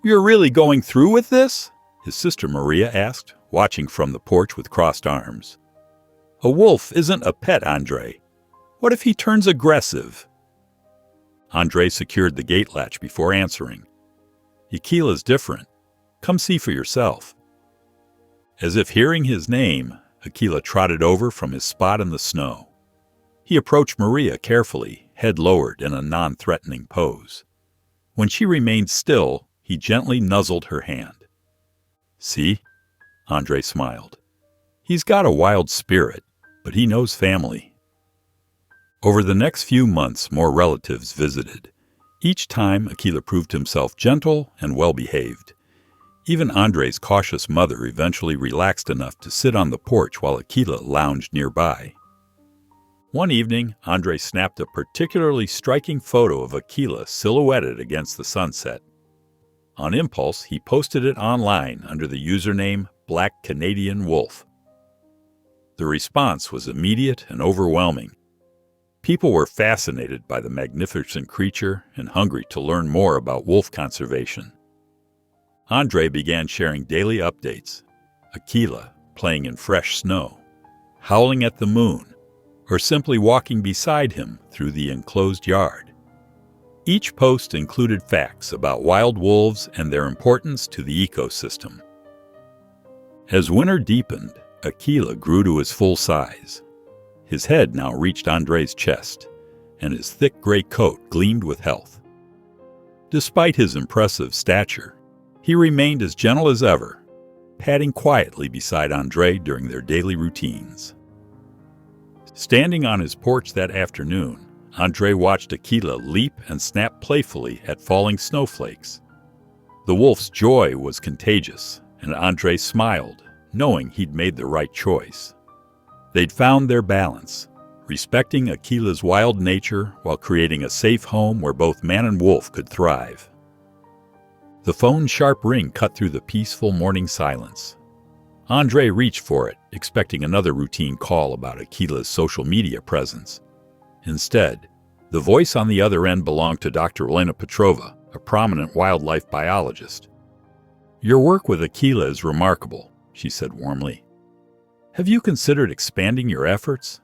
"You're really going through with this?" his sister Maria asked, watching from the porch with crossed arms. "A wolf isn't a pet, Andre. What if he turns aggressive?" Andre secured the gate latch before answering. "Akela's different. Come see for yourself." As if hearing his name, Akela trotted over from his spot in the snow. He approached Maria carefully, head lowered in a non-threatening pose. When she remained still, he gently nuzzled her hand. "See?" Andre smiled. "He's got a wild spirit, but he knows family." Over the next few months, more relatives visited. Each time, Akela proved himself gentle and well-behaved. Even Andre's cautious mother eventually relaxed enough to sit on the porch while Akela lounged nearby. One evening, Andre snapped a particularly striking photo of Akela silhouetted against the sunset. On impulse, he posted it online under the username Black Canadian Wolf. The response was immediate and overwhelming. People were fascinated by the magnificent creature and hungry to learn more about wolf conservation. Andre began sharing daily updates, Akela playing in fresh snow, howling at the moon, or simply walking beside him through the enclosed yard. Each post included facts about wild wolves and their importance to the ecosystem. As winter deepened, Akela grew to his full size. His head now reached Andre's chest, and his thick gray coat gleamed with health. Despite his impressive stature, he remained as gentle as ever, padding quietly beside Andre during their daily routines. Standing on his porch that afternoon, Andre watched Akela leap and snap playfully at falling snowflakes. The wolf's joy was contagious, and Andre smiled, knowing he'd made the right choice. They'd found their balance, respecting Akela's wild nature while creating a safe home where both man and wolf could thrive. The phone's sharp ring cut through the peaceful morning silence. Andre reached for it, expecting another routine call about Akela's social media presence. Instead, the voice on the other end belonged to Dr. Elena Petrova, a prominent wildlife biologist. "Your work with Akela is remarkable," she said warmly. "Have you considered expanding your efforts?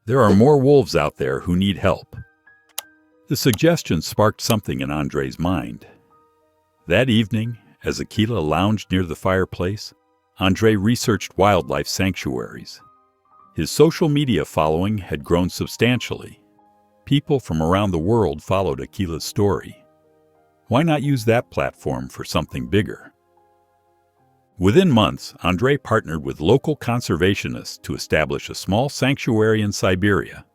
There are more wolves out there who need help." The suggestion sparked something in Andre's mind. That evening, as Akela lounged near the fireplace, Andre researched wildlife sanctuaries. His social media following had grown substantially. People from around the world followed Akela's story. Why not use that platform for something bigger? Within months, Andre partnered with local conservationists to establish a small sanctuary in Siberia.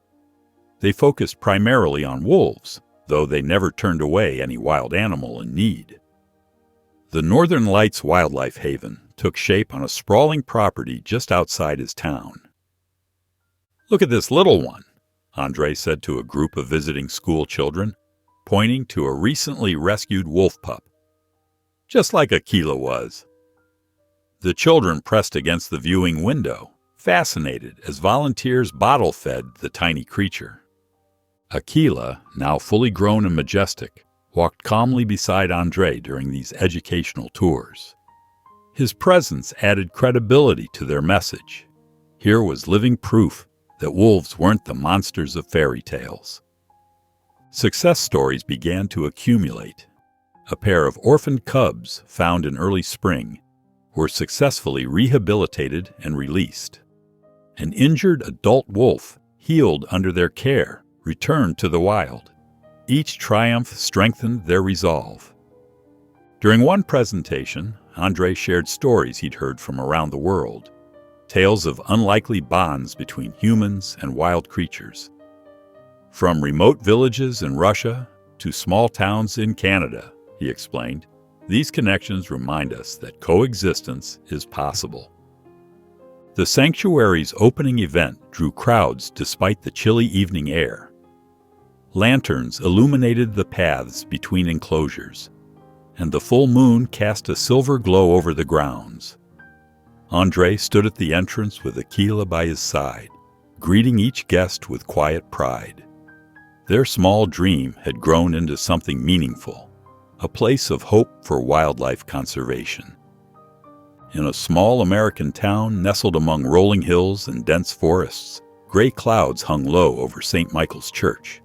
They focused primarily on wolves, though they never turned away any wild animal in need. The Northern Lights Wildlife Haven took shape on a sprawling property just outside his town. "Look at this little one," Andre said to a group of visiting school children, pointing to a recently rescued wolf pup. "Just like Akela was." The children pressed against the viewing window, fascinated as volunteers bottle-fed the tiny creature. Akela, now fully grown and majestic, walked calmly beside Andre during these educational tours. His presence added credibility to their message. Here was living proof that wolves weren't the monsters of fairy tales. Success stories began to accumulate. A pair of orphaned cubs found in early spring were successfully rehabilitated and released. An injured adult wolf, healed under their care, returned to the wild. Each triumph strengthened their resolve. During one presentation, Andre shared stories he'd heard from around the world, tales of unlikely bonds between humans and wild creatures. From remote villages in Russia to small towns in Canada, he explained, these connections remind us that coexistence is possible. The sanctuary's opening event drew crowds despite the chilly evening air. Lanterns illuminated the paths between enclosures, and the full moon cast a silver glow over the grounds. Andre stood at the entrance with Akela by his side, greeting each guest with quiet pride. Their small dream had grown into something meaningful, a place of hope for wildlife conservation. In a small American town nestled among rolling hills and dense forests, gray clouds hung low over St. Michael's Church.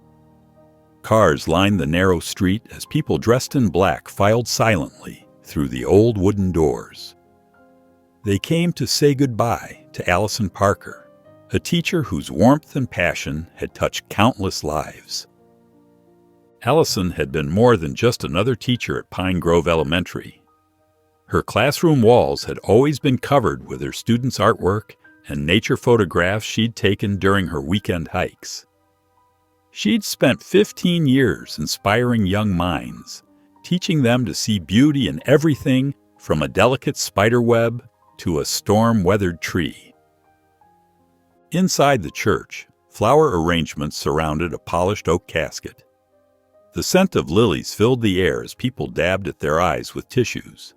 Cars lined the narrow street as people dressed in black filed silently through the old wooden doors. They came to say goodbye to Allison Parker, a teacher whose warmth and passion had touched countless lives. Allison had been more than just another teacher at Pine Grove Elementary. Her classroom walls had always been covered with her students' artwork and nature photographs she'd taken during her weekend hikes. She'd spent 15 years inspiring young minds, teaching them to see beauty in everything from a delicate spider web to a storm-weathered tree. Inside the church, flower arrangements surrounded a polished oak casket. The scent of lilies filled the air as people dabbed at their eyes with tissues.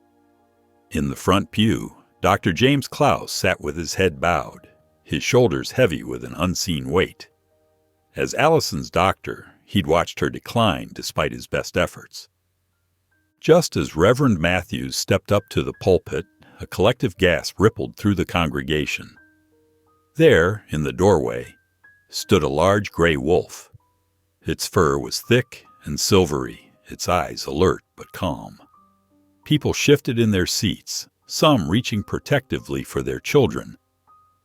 In the front pew, Dr. James Klaus sat with his head bowed, his shoulders heavy with an unseen weight. As Allison's doctor, he'd watched her decline despite his best efforts. Just as Reverend Matthews stepped up to the pulpit, a collective gasp rippled through the congregation. There, in the doorway, stood a large gray wolf. Its fur was thick and silvery, its eyes alert but calm. People shifted in their seats, some reaching protectively for their children,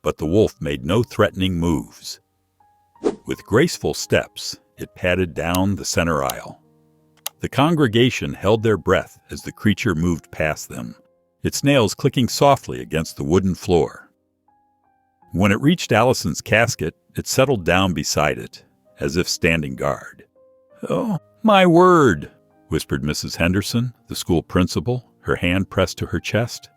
but the wolf made no threatening moves. With graceful steps, it padded down the center aisle. The congregation held their breath as the creature moved past them, its nails clicking softly against the wooden floor. When it reached Allison's casket, it settled down beside it, as if standing guard. "Oh, my word," whispered Mrs. Henderson, the school principal, her hand pressed to her chest.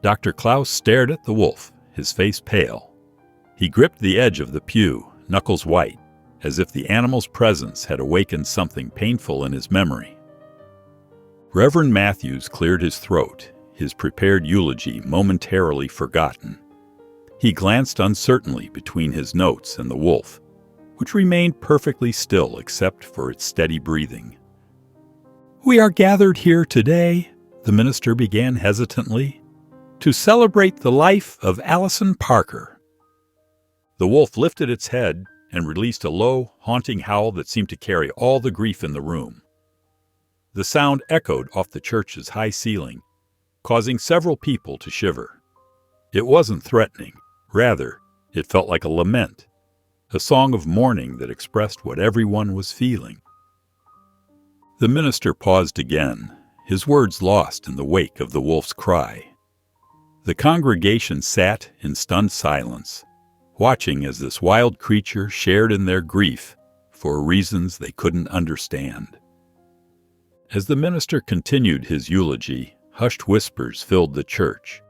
Dr. Klaus stared at the wolf, his face pale. He gripped the edge of the pew, knuckles white, as if the animal's presence had awakened something painful in his memory. Reverend Matthews cleared his throat, his prepared eulogy momentarily forgotten. He glanced uncertainly between his notes and the wolf, which remained perfectly still except for its steady breathing. "We are gathered here today," the minister began hesitantly, "to celebrate the life of Allison Parker." The wolf lifted its head and released a low, haunting howl that seemed to carry all the grief in the room. The sound echoed off the church's high ceiling, causing several people to shiver. It wasn't threatening. Rather, it felt like a lament, a song of mourning that expressed what everyone was feeling. The minister paused again, his words lost in the wake of the wolf's cry. The congregation sat in stunned silence, watching as this wild creature shared in their grief for reasons they couldn't understand. As the minister continued his eulogy, hushed whispers filled the church.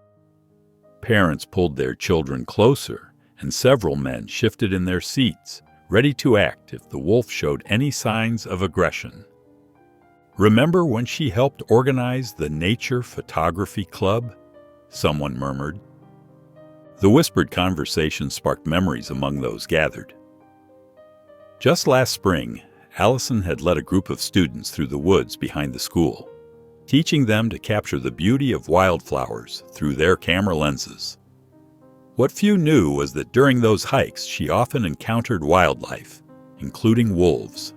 Parents pulled their children closer, and several men shifted in their seats, ready to act if the wolf showed any signs of aggression. "Remember when she helped organize the Nature Photography Club?" someone murmured. The whispered conversation sparked memories among those gathered. Just last spring, Allison had led a group of students through the woods behind the school, teaching them to capture the beauty of wildflowers through their camera lenses. What few knew was that during those hikes she often encountered wildlife, including wolves.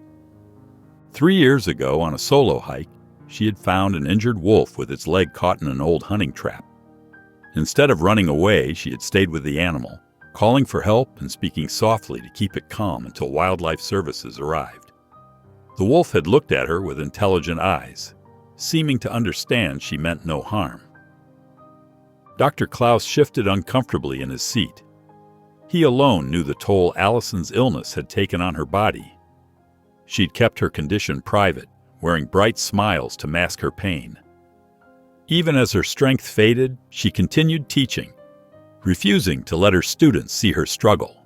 3 years ago, on a solo hike, she had found an injured wolf with its leg caught in an old hunting trap. Instead of running away, she had stayed with the animal, calling for help and speaking softly to keep it calm until wildlife services arrived. The wolf had looked at her with intelligent eyes, seeming to understand she meant no harm. Dr. Klaus shifted uncomfortably in his seat. He alone knew the toll Allison's illness had taken on her body. She'd kept her condition private, wearing bright smiles to mask her pain. Even as her strength faded, she continued teaching, refusing to let her students see her struggle.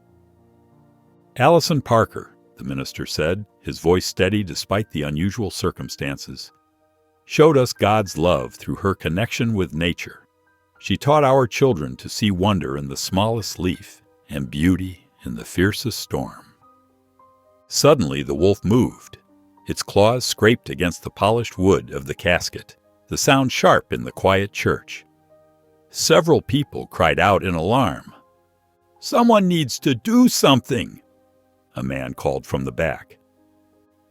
"Allison Parker," the minister said, his voice steady despite the unusual circumstances, "showed us God's love through her connection with nature. She taught our children to see wonder in the smallest leaf and beauty in the fiercest storm." Suddenly the wolf moved. Its claws scraped against the polished wood of the casket, the sound sharp in the quiet church. Several people cried out in alarm. "Someone needs to do something," a man called from the back.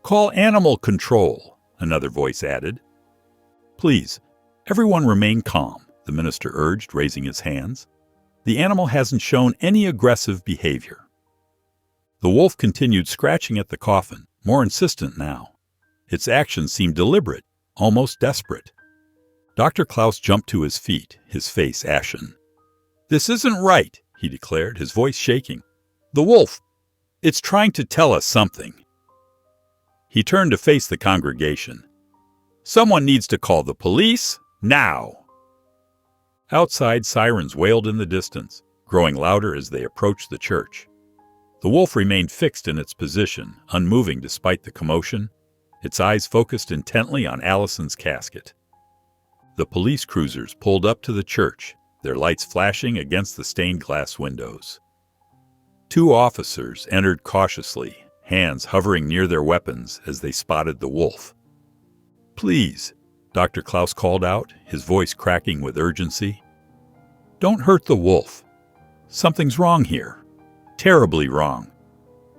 "Call animal control," another voice added. "Please, everyone remain calm," the minister urged, raising his hands. "The animal hasn't shown any aggressive behavior." The wolf continued scratching at the coffin, more insistent now. Its actions seemed deliberate, almost desperate. Dr. Klaus jumped to his feet, his face ashen. "This isn't right," he declared, his voice shaking. "The wolf, it's trying to tell us something." He turned to face the congregation. "Someone needs to call the police, now!" Outside, sirens wailed in the distance, growing louder as they approached the church. The wolf remained fixed in its position, unmoving despite the commotion, its eyes focused intently on Allison's casket. The police cruisers pulled up to the church, their lights flashing against the stained glass windows. 2 officers entered cautiously, hands hovering near their weapons as they spotted the wolf. "Please," Dr. Klaus called out, his voice cracking with urgency. "Don't hurt the wolf. Something's wrong here. Terribly wrong."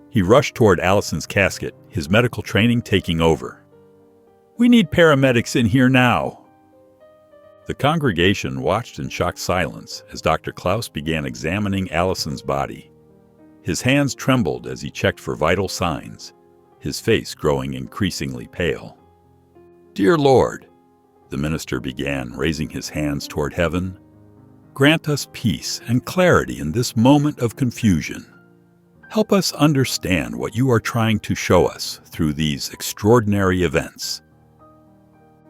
He rushed toward Allison's casket, his medical training taking over. "We need paramedics in here now." The congregation watched in shocked silence as Dr. Klaus began examining Allison's body. His hands trembled as he checked for vital signs, his face growing increasingly pale. "Dear Lord," the minister began, raising his hands toward heaven, "grant us peace and clarity in this moment of confusion. Help us understand what you are trying to show us through these extraordinary events."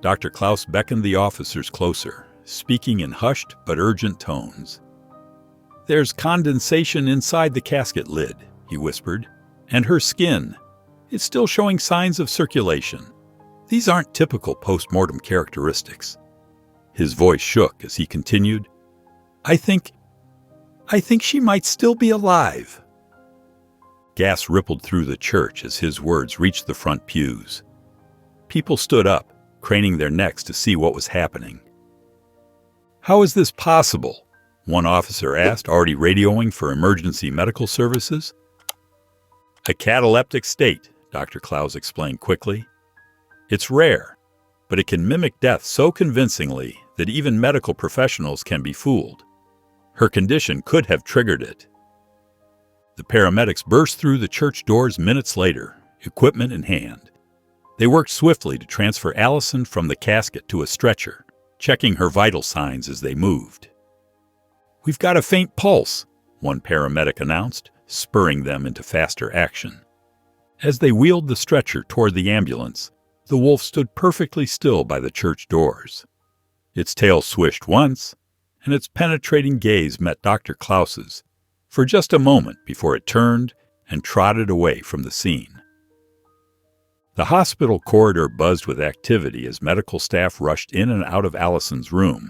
Dr. Klaus beckoned the officers closer, speaking in hushed but urgent tones. "There's condensation inside the casket lid," he whispered, "and her skin. It's still showing signs of circulation. These aren't typical post-mortem characteristics." His voice shook as he continued, I think she might still be alive." Gas rippled through the church as his words reached the front pews. People stood up, craning their necks to see what was happening. "How is this possible?" one officer asked, already radioing for emergency medical services. "A cataleptic state," Dr. Klaus explained quickly. "It's rare. but it can mimic death so convincingly that even medical professionals can be fooled. Her condition could have triggered it. The paramedics burst through the church doors minutes later, equipment in hand. They worked swiftly to transfer Allison from the casket to a stretcher, checking her vital signs as they moved. "We've got a faint pulse," one paramedic announced, spurring them into faster action. As they wheeled the stretcher toward the ambulance, the wolf stood perfectly still by the church doors. Its tail swished once, and its penetrating gaze met Dr. Klaus's for just a moment before it turned and trotted away from the scene. The hospital corridor buzzed with activity as medical staff rushed in and out of Allison's room.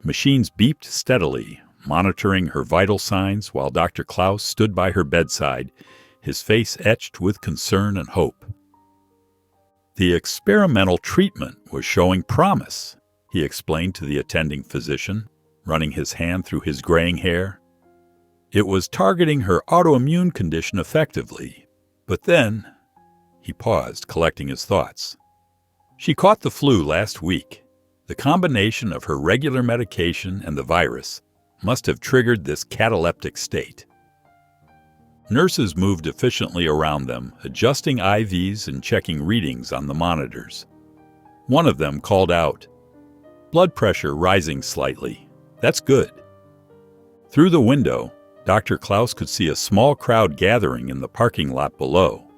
Machines beeped steadily, monitoring her vital signs while Dr. Klaus stood by her bedside, his face etched with concern and hope. The experimental treatment was showing promise, he explained to the attending physician, running his hand through his graying hair. It was targeting her autoimmune condition effectively, but then, he paused, collecting his thoughts. She caught the flu last week. The combination of her regular medication and the virus must have triggered this cataleptic state. Nurses moved efficiently around them, adjusting IVs and checking readings on the monitors. One of them called out, "Blood pressure rising slightly. That's good." Through the window, Dr. Klaus could see a small crowd gathering in the parking lot below.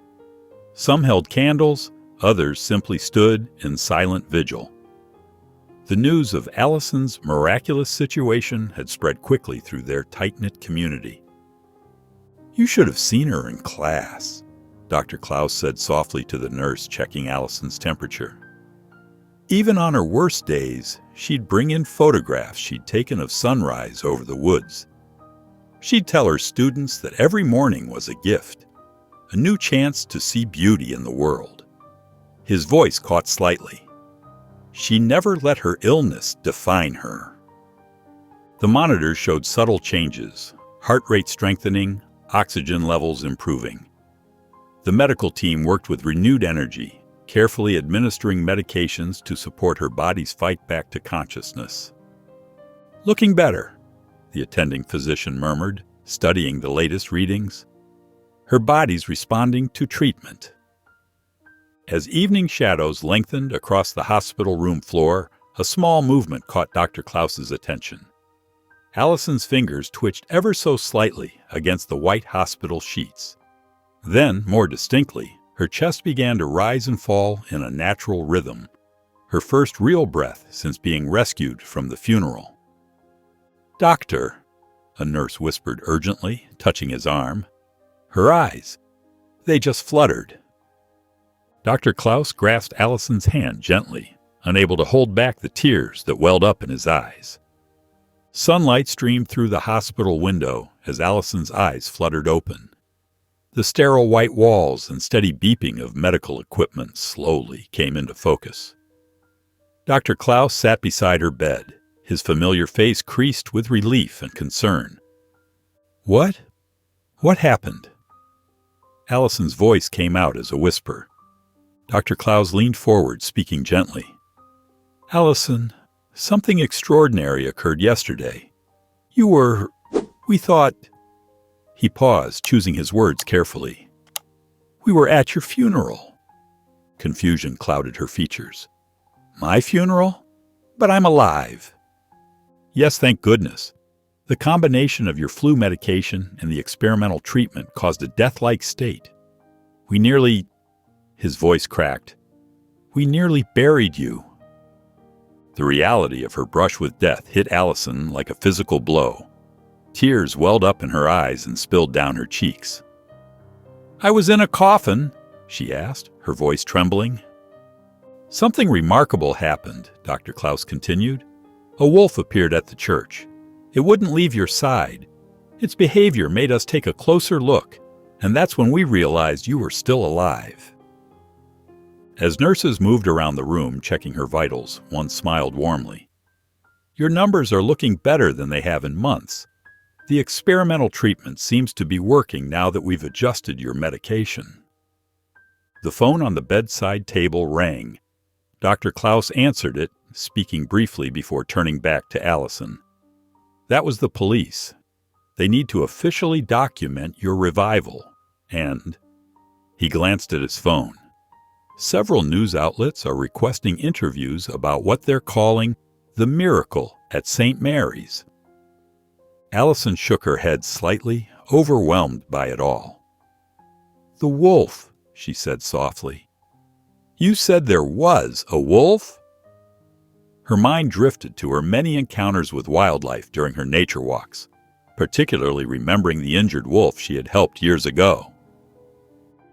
Some held candles, others simply stood in silent vigil. The news of Allison's miraculous situation had spread quickly through their tight-knit community. "You should have seen her in class," Dr. Klaus said softly to the nurse checking Allison's temperature. Even on her worst days, she'd bring in photographs she'd taken of sunrise over the woods. She'd tell her students that every morning was a gift, a new chance to see beauty in the world. His voice caught slightly. She never let her illness define her. The monitors showed subtle changes, heart rate strengthening, oxygen levels improving. The medical team worked with renewed energy, carefully administering medications to support her body's fight back to consciousness. "Looking better," the attending physician murmured, studying the latest readings. "Her body's responding to treatment." As evening shadows lengthened across the hospital room floor, a small movement caught Dr. Klaus's attention. Allison's fingers twitched ever so slightly against the white hospital sheets. Then, more distinctly, her chest began to rise and fall in a natural rhythm, her first real breath since being rescued from the funeral. "Doctor," a nurse whispered urgently, touching his arm. "Her eyes, they just fluttered." Dr. Klaus grasped Allison's hand gently, unable to hold back the tears that welled up in his eyes. Sunlight streamed through the hospital window as Allison's eyes fluttered open. The sterile white walls and steady beeping of medical equipment slowly came into focus. Dr. Klaus sat beside her bed, his familiar face creased with relief and concern. "What? What happened?" Allison's voice came out as a whisper. Dr. Klaus leaned forward, speaking gently. "Allison, something extraordinary occurred yesterday. We thought—" He paused, choosing his words carefully. "We were at your funeral." Confusion clouded her features. "My funeral? But I'm alive." "Yes, thank goodness. The combination of your flu medication and the experimental treatment caused a death-like state. We nearly—" His voice cracked. "We nearly buried you." The reality of her brush with death hit Allison like a physical blow. Tears welled up in her eyes and spilled down her cheeks. "I was in a coffin?" she asked, her voice trembling. "Something remarkable happened," Dr. Klaus continued. "A wolf appeared at the church. It wouldn't leave your side. Its behavior made us take a closer look, and that's when we realized you were still alive." As nurses moved around the room checking her vitals, one smiled warmly. "Your numbers are looking better than they have in months. The experimental treatment seems to be working now that we've adjusted your medication." The phone on the bedside table rang. Dr. Klaus answered it, speaking briefly before turning back to Allison. That was the police. They need to officially document your revival. And he glanced at his phone. Several news outlets are requesting interviews about what they're calling the miracle at St. Mary's. Allison shook her head slightly, overwhelmed by it all. The wolf, she said softly. You said there was a wolf? Her mind drifted to her many encounters with wildlife during her nature walks, particularly remembering the injured wolf she had helped years ago.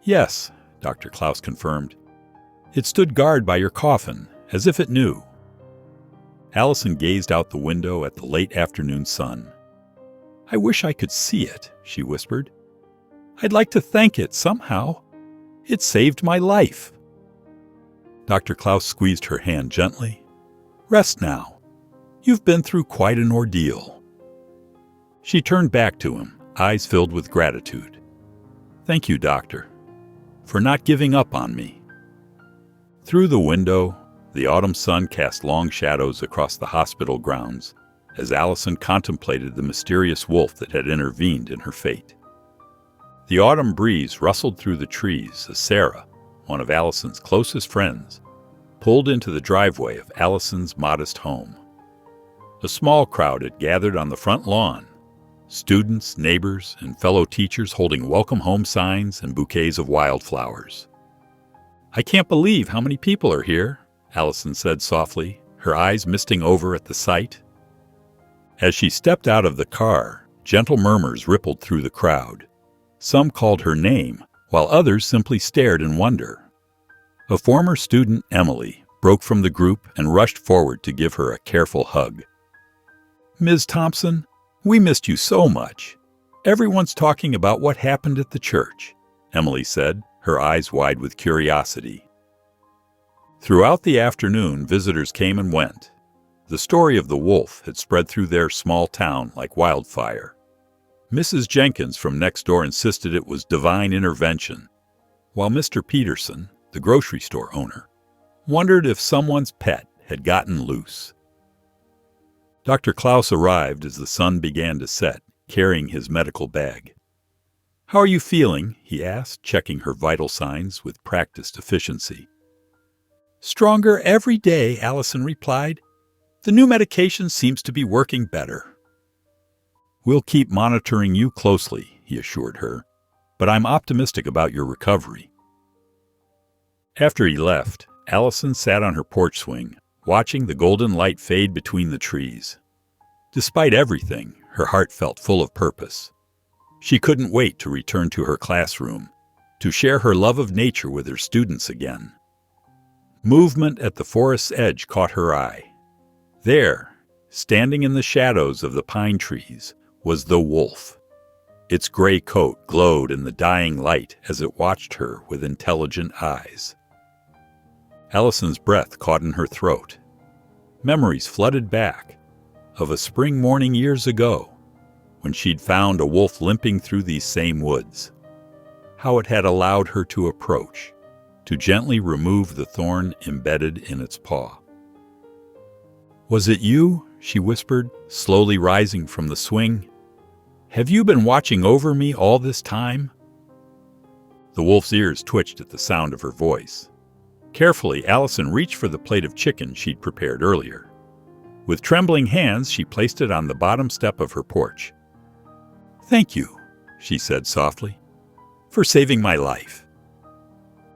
Yes, Dr. Klaus confirmed. It stood guard by your coffin, as if it knew. Allison gazed out the window at the late afternoon sun. I wish I could see it, she whispered. I'd like to thank it somehow. It saved my life. Dr. Klaus squeezed her hand gently. Rest now. You've been through quite an ordeal. She turned back to him, eyes filled with gratitude. Thank you, Doctor, for not giving up on me. Through the window, the autumn sun cast long shadows across the hospital grounds as Allison contemplated the mysterious wolf that had intervened in her fate. The autumn breeze rustled through the trees as Sarah, one of Allison's closest friends, pulled into the driveway of Allison's modest home. A small crowd had gathered on the front lawn, students, neighbors, and fellow teachers holding welcome home signs and bouquets of wildflowers. I can't believe how many people are here, Allison said softly, her eyes misting over at the sight. As she stepped out of the car, gentle murmurs rippled through the crowd. Some called her name, while others simply stared in wonder. A former student, Emily, broke from the group and rushed forward to give her a careful hug. Ms. Thompson, we missed you so much. Everyone's talking about what happened at the church, Emily said, her eyes wide with curiosity. Throughout the afternoon, visitors came and went. The story of the wolf had spread through their small town like wildfire. Mrs. Jenkins from next door insisted it was divine intervention, while Mr. Peterson, the grocery store owner, wondered if someone's pet had gotten loose. Dr. Klaus arrived as the sun began to set, carrying his medical bag. How are you feeling? He asked, checking her vital signs with practiced efficiency. Stronger every day, Allison replied. The new medication seems to be working better. We'll keep monitoring you closely, he assured her, but I'm optimistic about your recovery. After he left, Allison sat on her porch swing, watching the golden light fade between the trees. Despite everything, her heart felt full of purpose. She couldn't wait to return to her classroom, to share her love of nature with her students again. Movement at the forest's edge caught her eye. There, standing in the shadows of the pine trees, was the wolf. Its gray coat glowed in the dying light as it watched her with intelligent eyes. Allison's breath caught in her throat. Memories flooded back of a spring morning years ago when she'd found a wolf limping through these same woods. How it had allowed her to approach, to gently remove the thorn embedded in its paw. Was it you? She whispered, slowly rising from the swing. Have you been watching over me all this time? The wolf's ears twitched at the sound of her voice. Carefully, Allison reached for the plate of chicken she'd prepared earlier. With trembling hands, she placed it on the bottom step of her porch. Thank you, she said softly, for saving my life.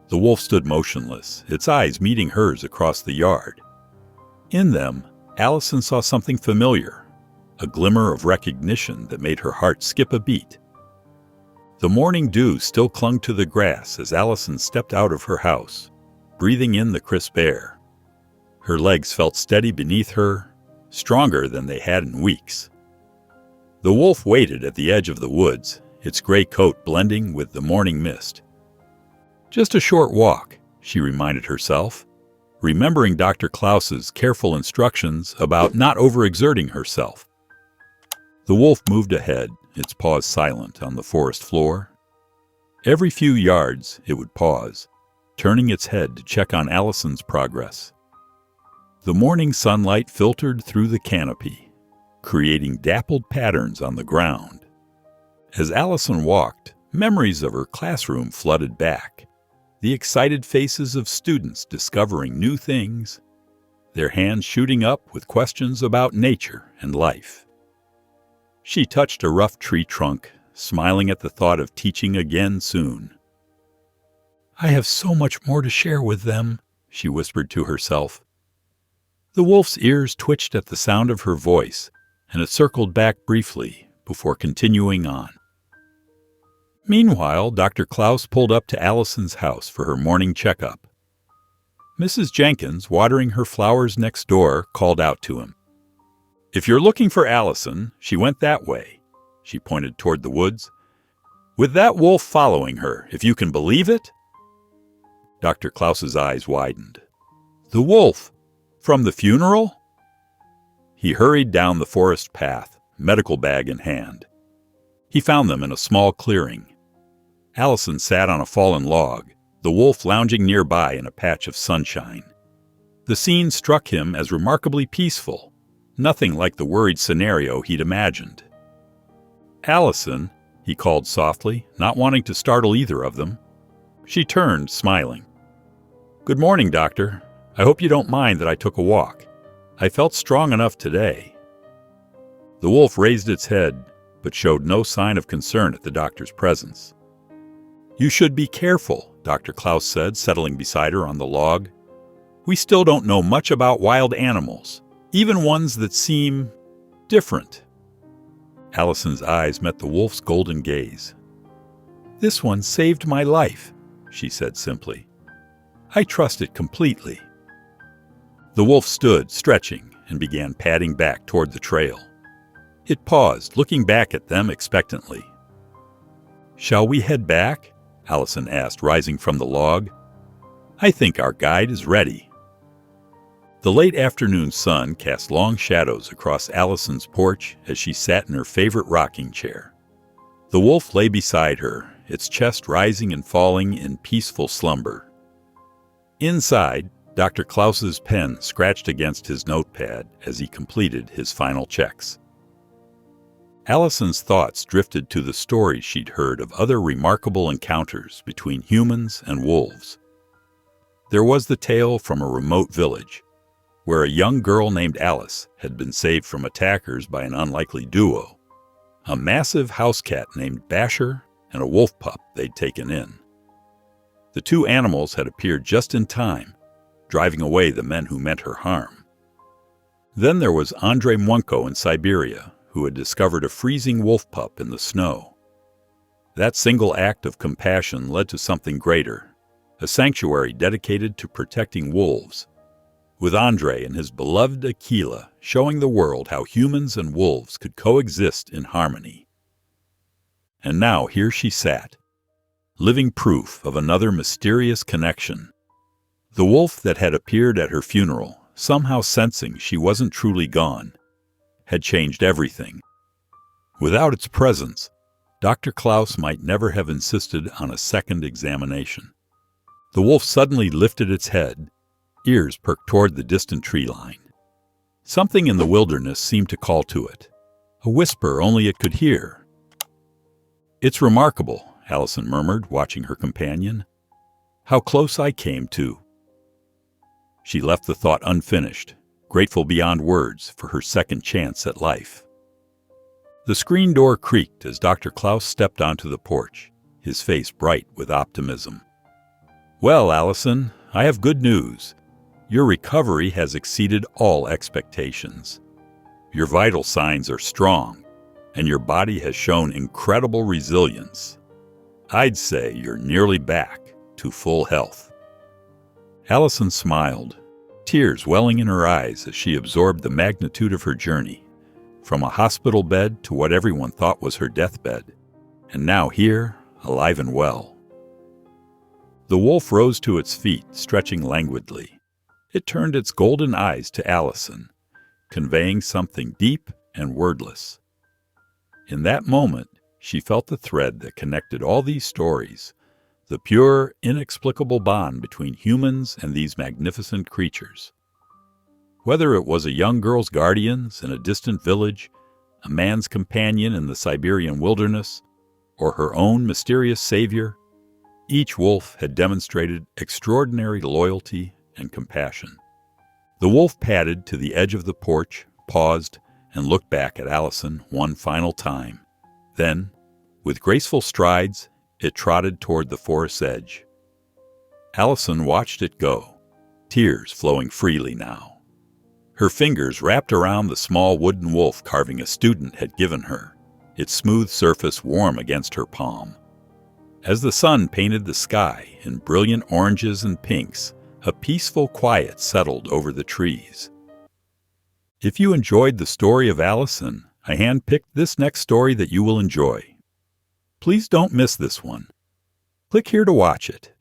The wolf stood motionless, its eyes meeting hers across the yard. In them, Allison saw something familiar, a glimmer of recognition that made her heart skip a beat. The morning dew still clung to the grass as Allison stepped out of her house, breathing in the crisp air. Her legs felt steady beneath her, stronger than they had in weeks. The wolf waited at the edge of the woods, its gray coat blending with the morning mist. Just a short walk, she reminded herself, remembering Dr. Klaus's careful instructions about not overexerting herself. The wolf moved ahead, its paws silent on the forest floor. Every few yards, it would pause, turning its head to check on Allison's progress, The morning sunlight filtered through the canopy, creating dappled patterns on the ground. As Allison walked, memories of her classroom flooded back. The excited faces of students discovering new things, their hands shooting up with questions about nature and life. She touched a rough tree trunk, smiling at the thought of teaching again soon. "I have so much more to share with them," she whispered to herself. The wolf's ears twitched at the sound of her voice, and it circled back briefly before continuing on. Meanwhile, Dr. Klaus pulled up to Allison's house for her morning checkup. Mrs. Jenkins, watering her flowers next door, called out to him. "If you're looking for Allison, she went that way." She pointed toward the woods. "With that wolf following her, if you can believe it?" Dr. Klaus's eyes widened. "The wolf? From the funeral?" He hurried down the forest path, medical bag in hand. He found them in a small clearing. Allison sat on a fallen log, the wolf lounging nearby in a patch of sunshine. The scene struck him as remarkably peaceful, nothing like the worried scenario he'd imagined. "Allison," he called softly, not wanting to startle either of them. She turned, smiling. "Good morning, Doctor. I hope you don't mind that I took a walk. I felt strong enough today." The wolf raised its head, but showed no sign of concern at the doctor's presence. "You should be careful," Dr. Klaus said, settling beside her on the log. "We still don't know much about wild animals, even ones that seem different." Allison's eyes met the wolf's golden gaze. "This one saved my life," she said simply. "I trust it completely." The wolf stood, stretching, and began padding back toward the trail. It paused, looking back at them expectantly. "Shall we head back?" Allison asked, rising from the log. "I think our guide is ready." The late afternoon sun cast long shadows across Allison's porch as she sat in her favorite rocking chair. The wolf lay beside her, its chest rising and falling in peaceful slumber. Inside, Dr. Klaus's pen scratched against his notepad as he completed his final checks. Allison's thoughts drifted to the stories she'd heard of other remarkable encounters between humans and wolves. There was the tale from a remote village, where a young girl named Alice had been saved from attackers by an unlikely duo, a massive house cat named Basher and a wolf pup they'd taken in. The two animals had appeared just in time, driving away the men who meant her harm. Then there was Andrei Munko in Siberia, who had discovered a freezing wolf pup in the snow. That single act of compassion led to something greater, a sanctuary dedicated to protecting wolves, with Andrei and his beloved Akila showing the world how humans and wolves could coexist in harmony. And now here she sat, living proof of another mysterious connection. The wolf that had appeared at her funeral, somehow sensing she wasn't truly gone, had changed everything. Without its presence, Dr. Klaus might never have insisted on a second examination. The wolf suddenly lifted its head, ears perked toward the distant tree line. Something in the wilderness seemed to call to it, a whisper only it could hear. "It's remarkable," Allison murmured, watching her companion. "How close I came to." She left the thought unfinished, grateful beyond words for her second chance at life. The screen door creaked as Dr. Klaus stepped onto the porch, his face bright with optimism. "Well, Allison, I have good news. Your recovery has exceeded all expectations. Your vital signs are strong, and your body has shown incredible resilience. I'd say you're nearly back to full health." Allison smiled, tears welling in her eyes as she absorbed the magnitude of her journey, from a hospital bed to what everyone thought was her deathbed, and now here, alive and well. The wolf rose to its feet, stretching languidly. It turned its golden eyes to Allison, conveying something deep and wordless. In that moment, she felt the thread that connected all these stories, the pure, inexplicable bond between humans and these magnificent creatures. Whether it was a young girl's guardians in a distant village, a man's companion in the Siberian wilderness, or her own mysterious savior, each wolf had demonstrated extraordinary loyalty and compassion. The wolf padded to the edge of the porch, paused, and looked back at Allison one final time. Then, with graceful strides, it trotted toward the forest's edge. Allison watched it go, tears flowing freely now. Her fingers wrapped around the small wooden wolf carving a student had given her, its smooth surface warm against her palm. As the sun painted the sky in brilliant oranges and pinks, a peaceful quiet settled over the trees. If you enjoyed the story of Allison, I handpicked this next story that you will enjoy. Please don't miss this one. Click here to watch it.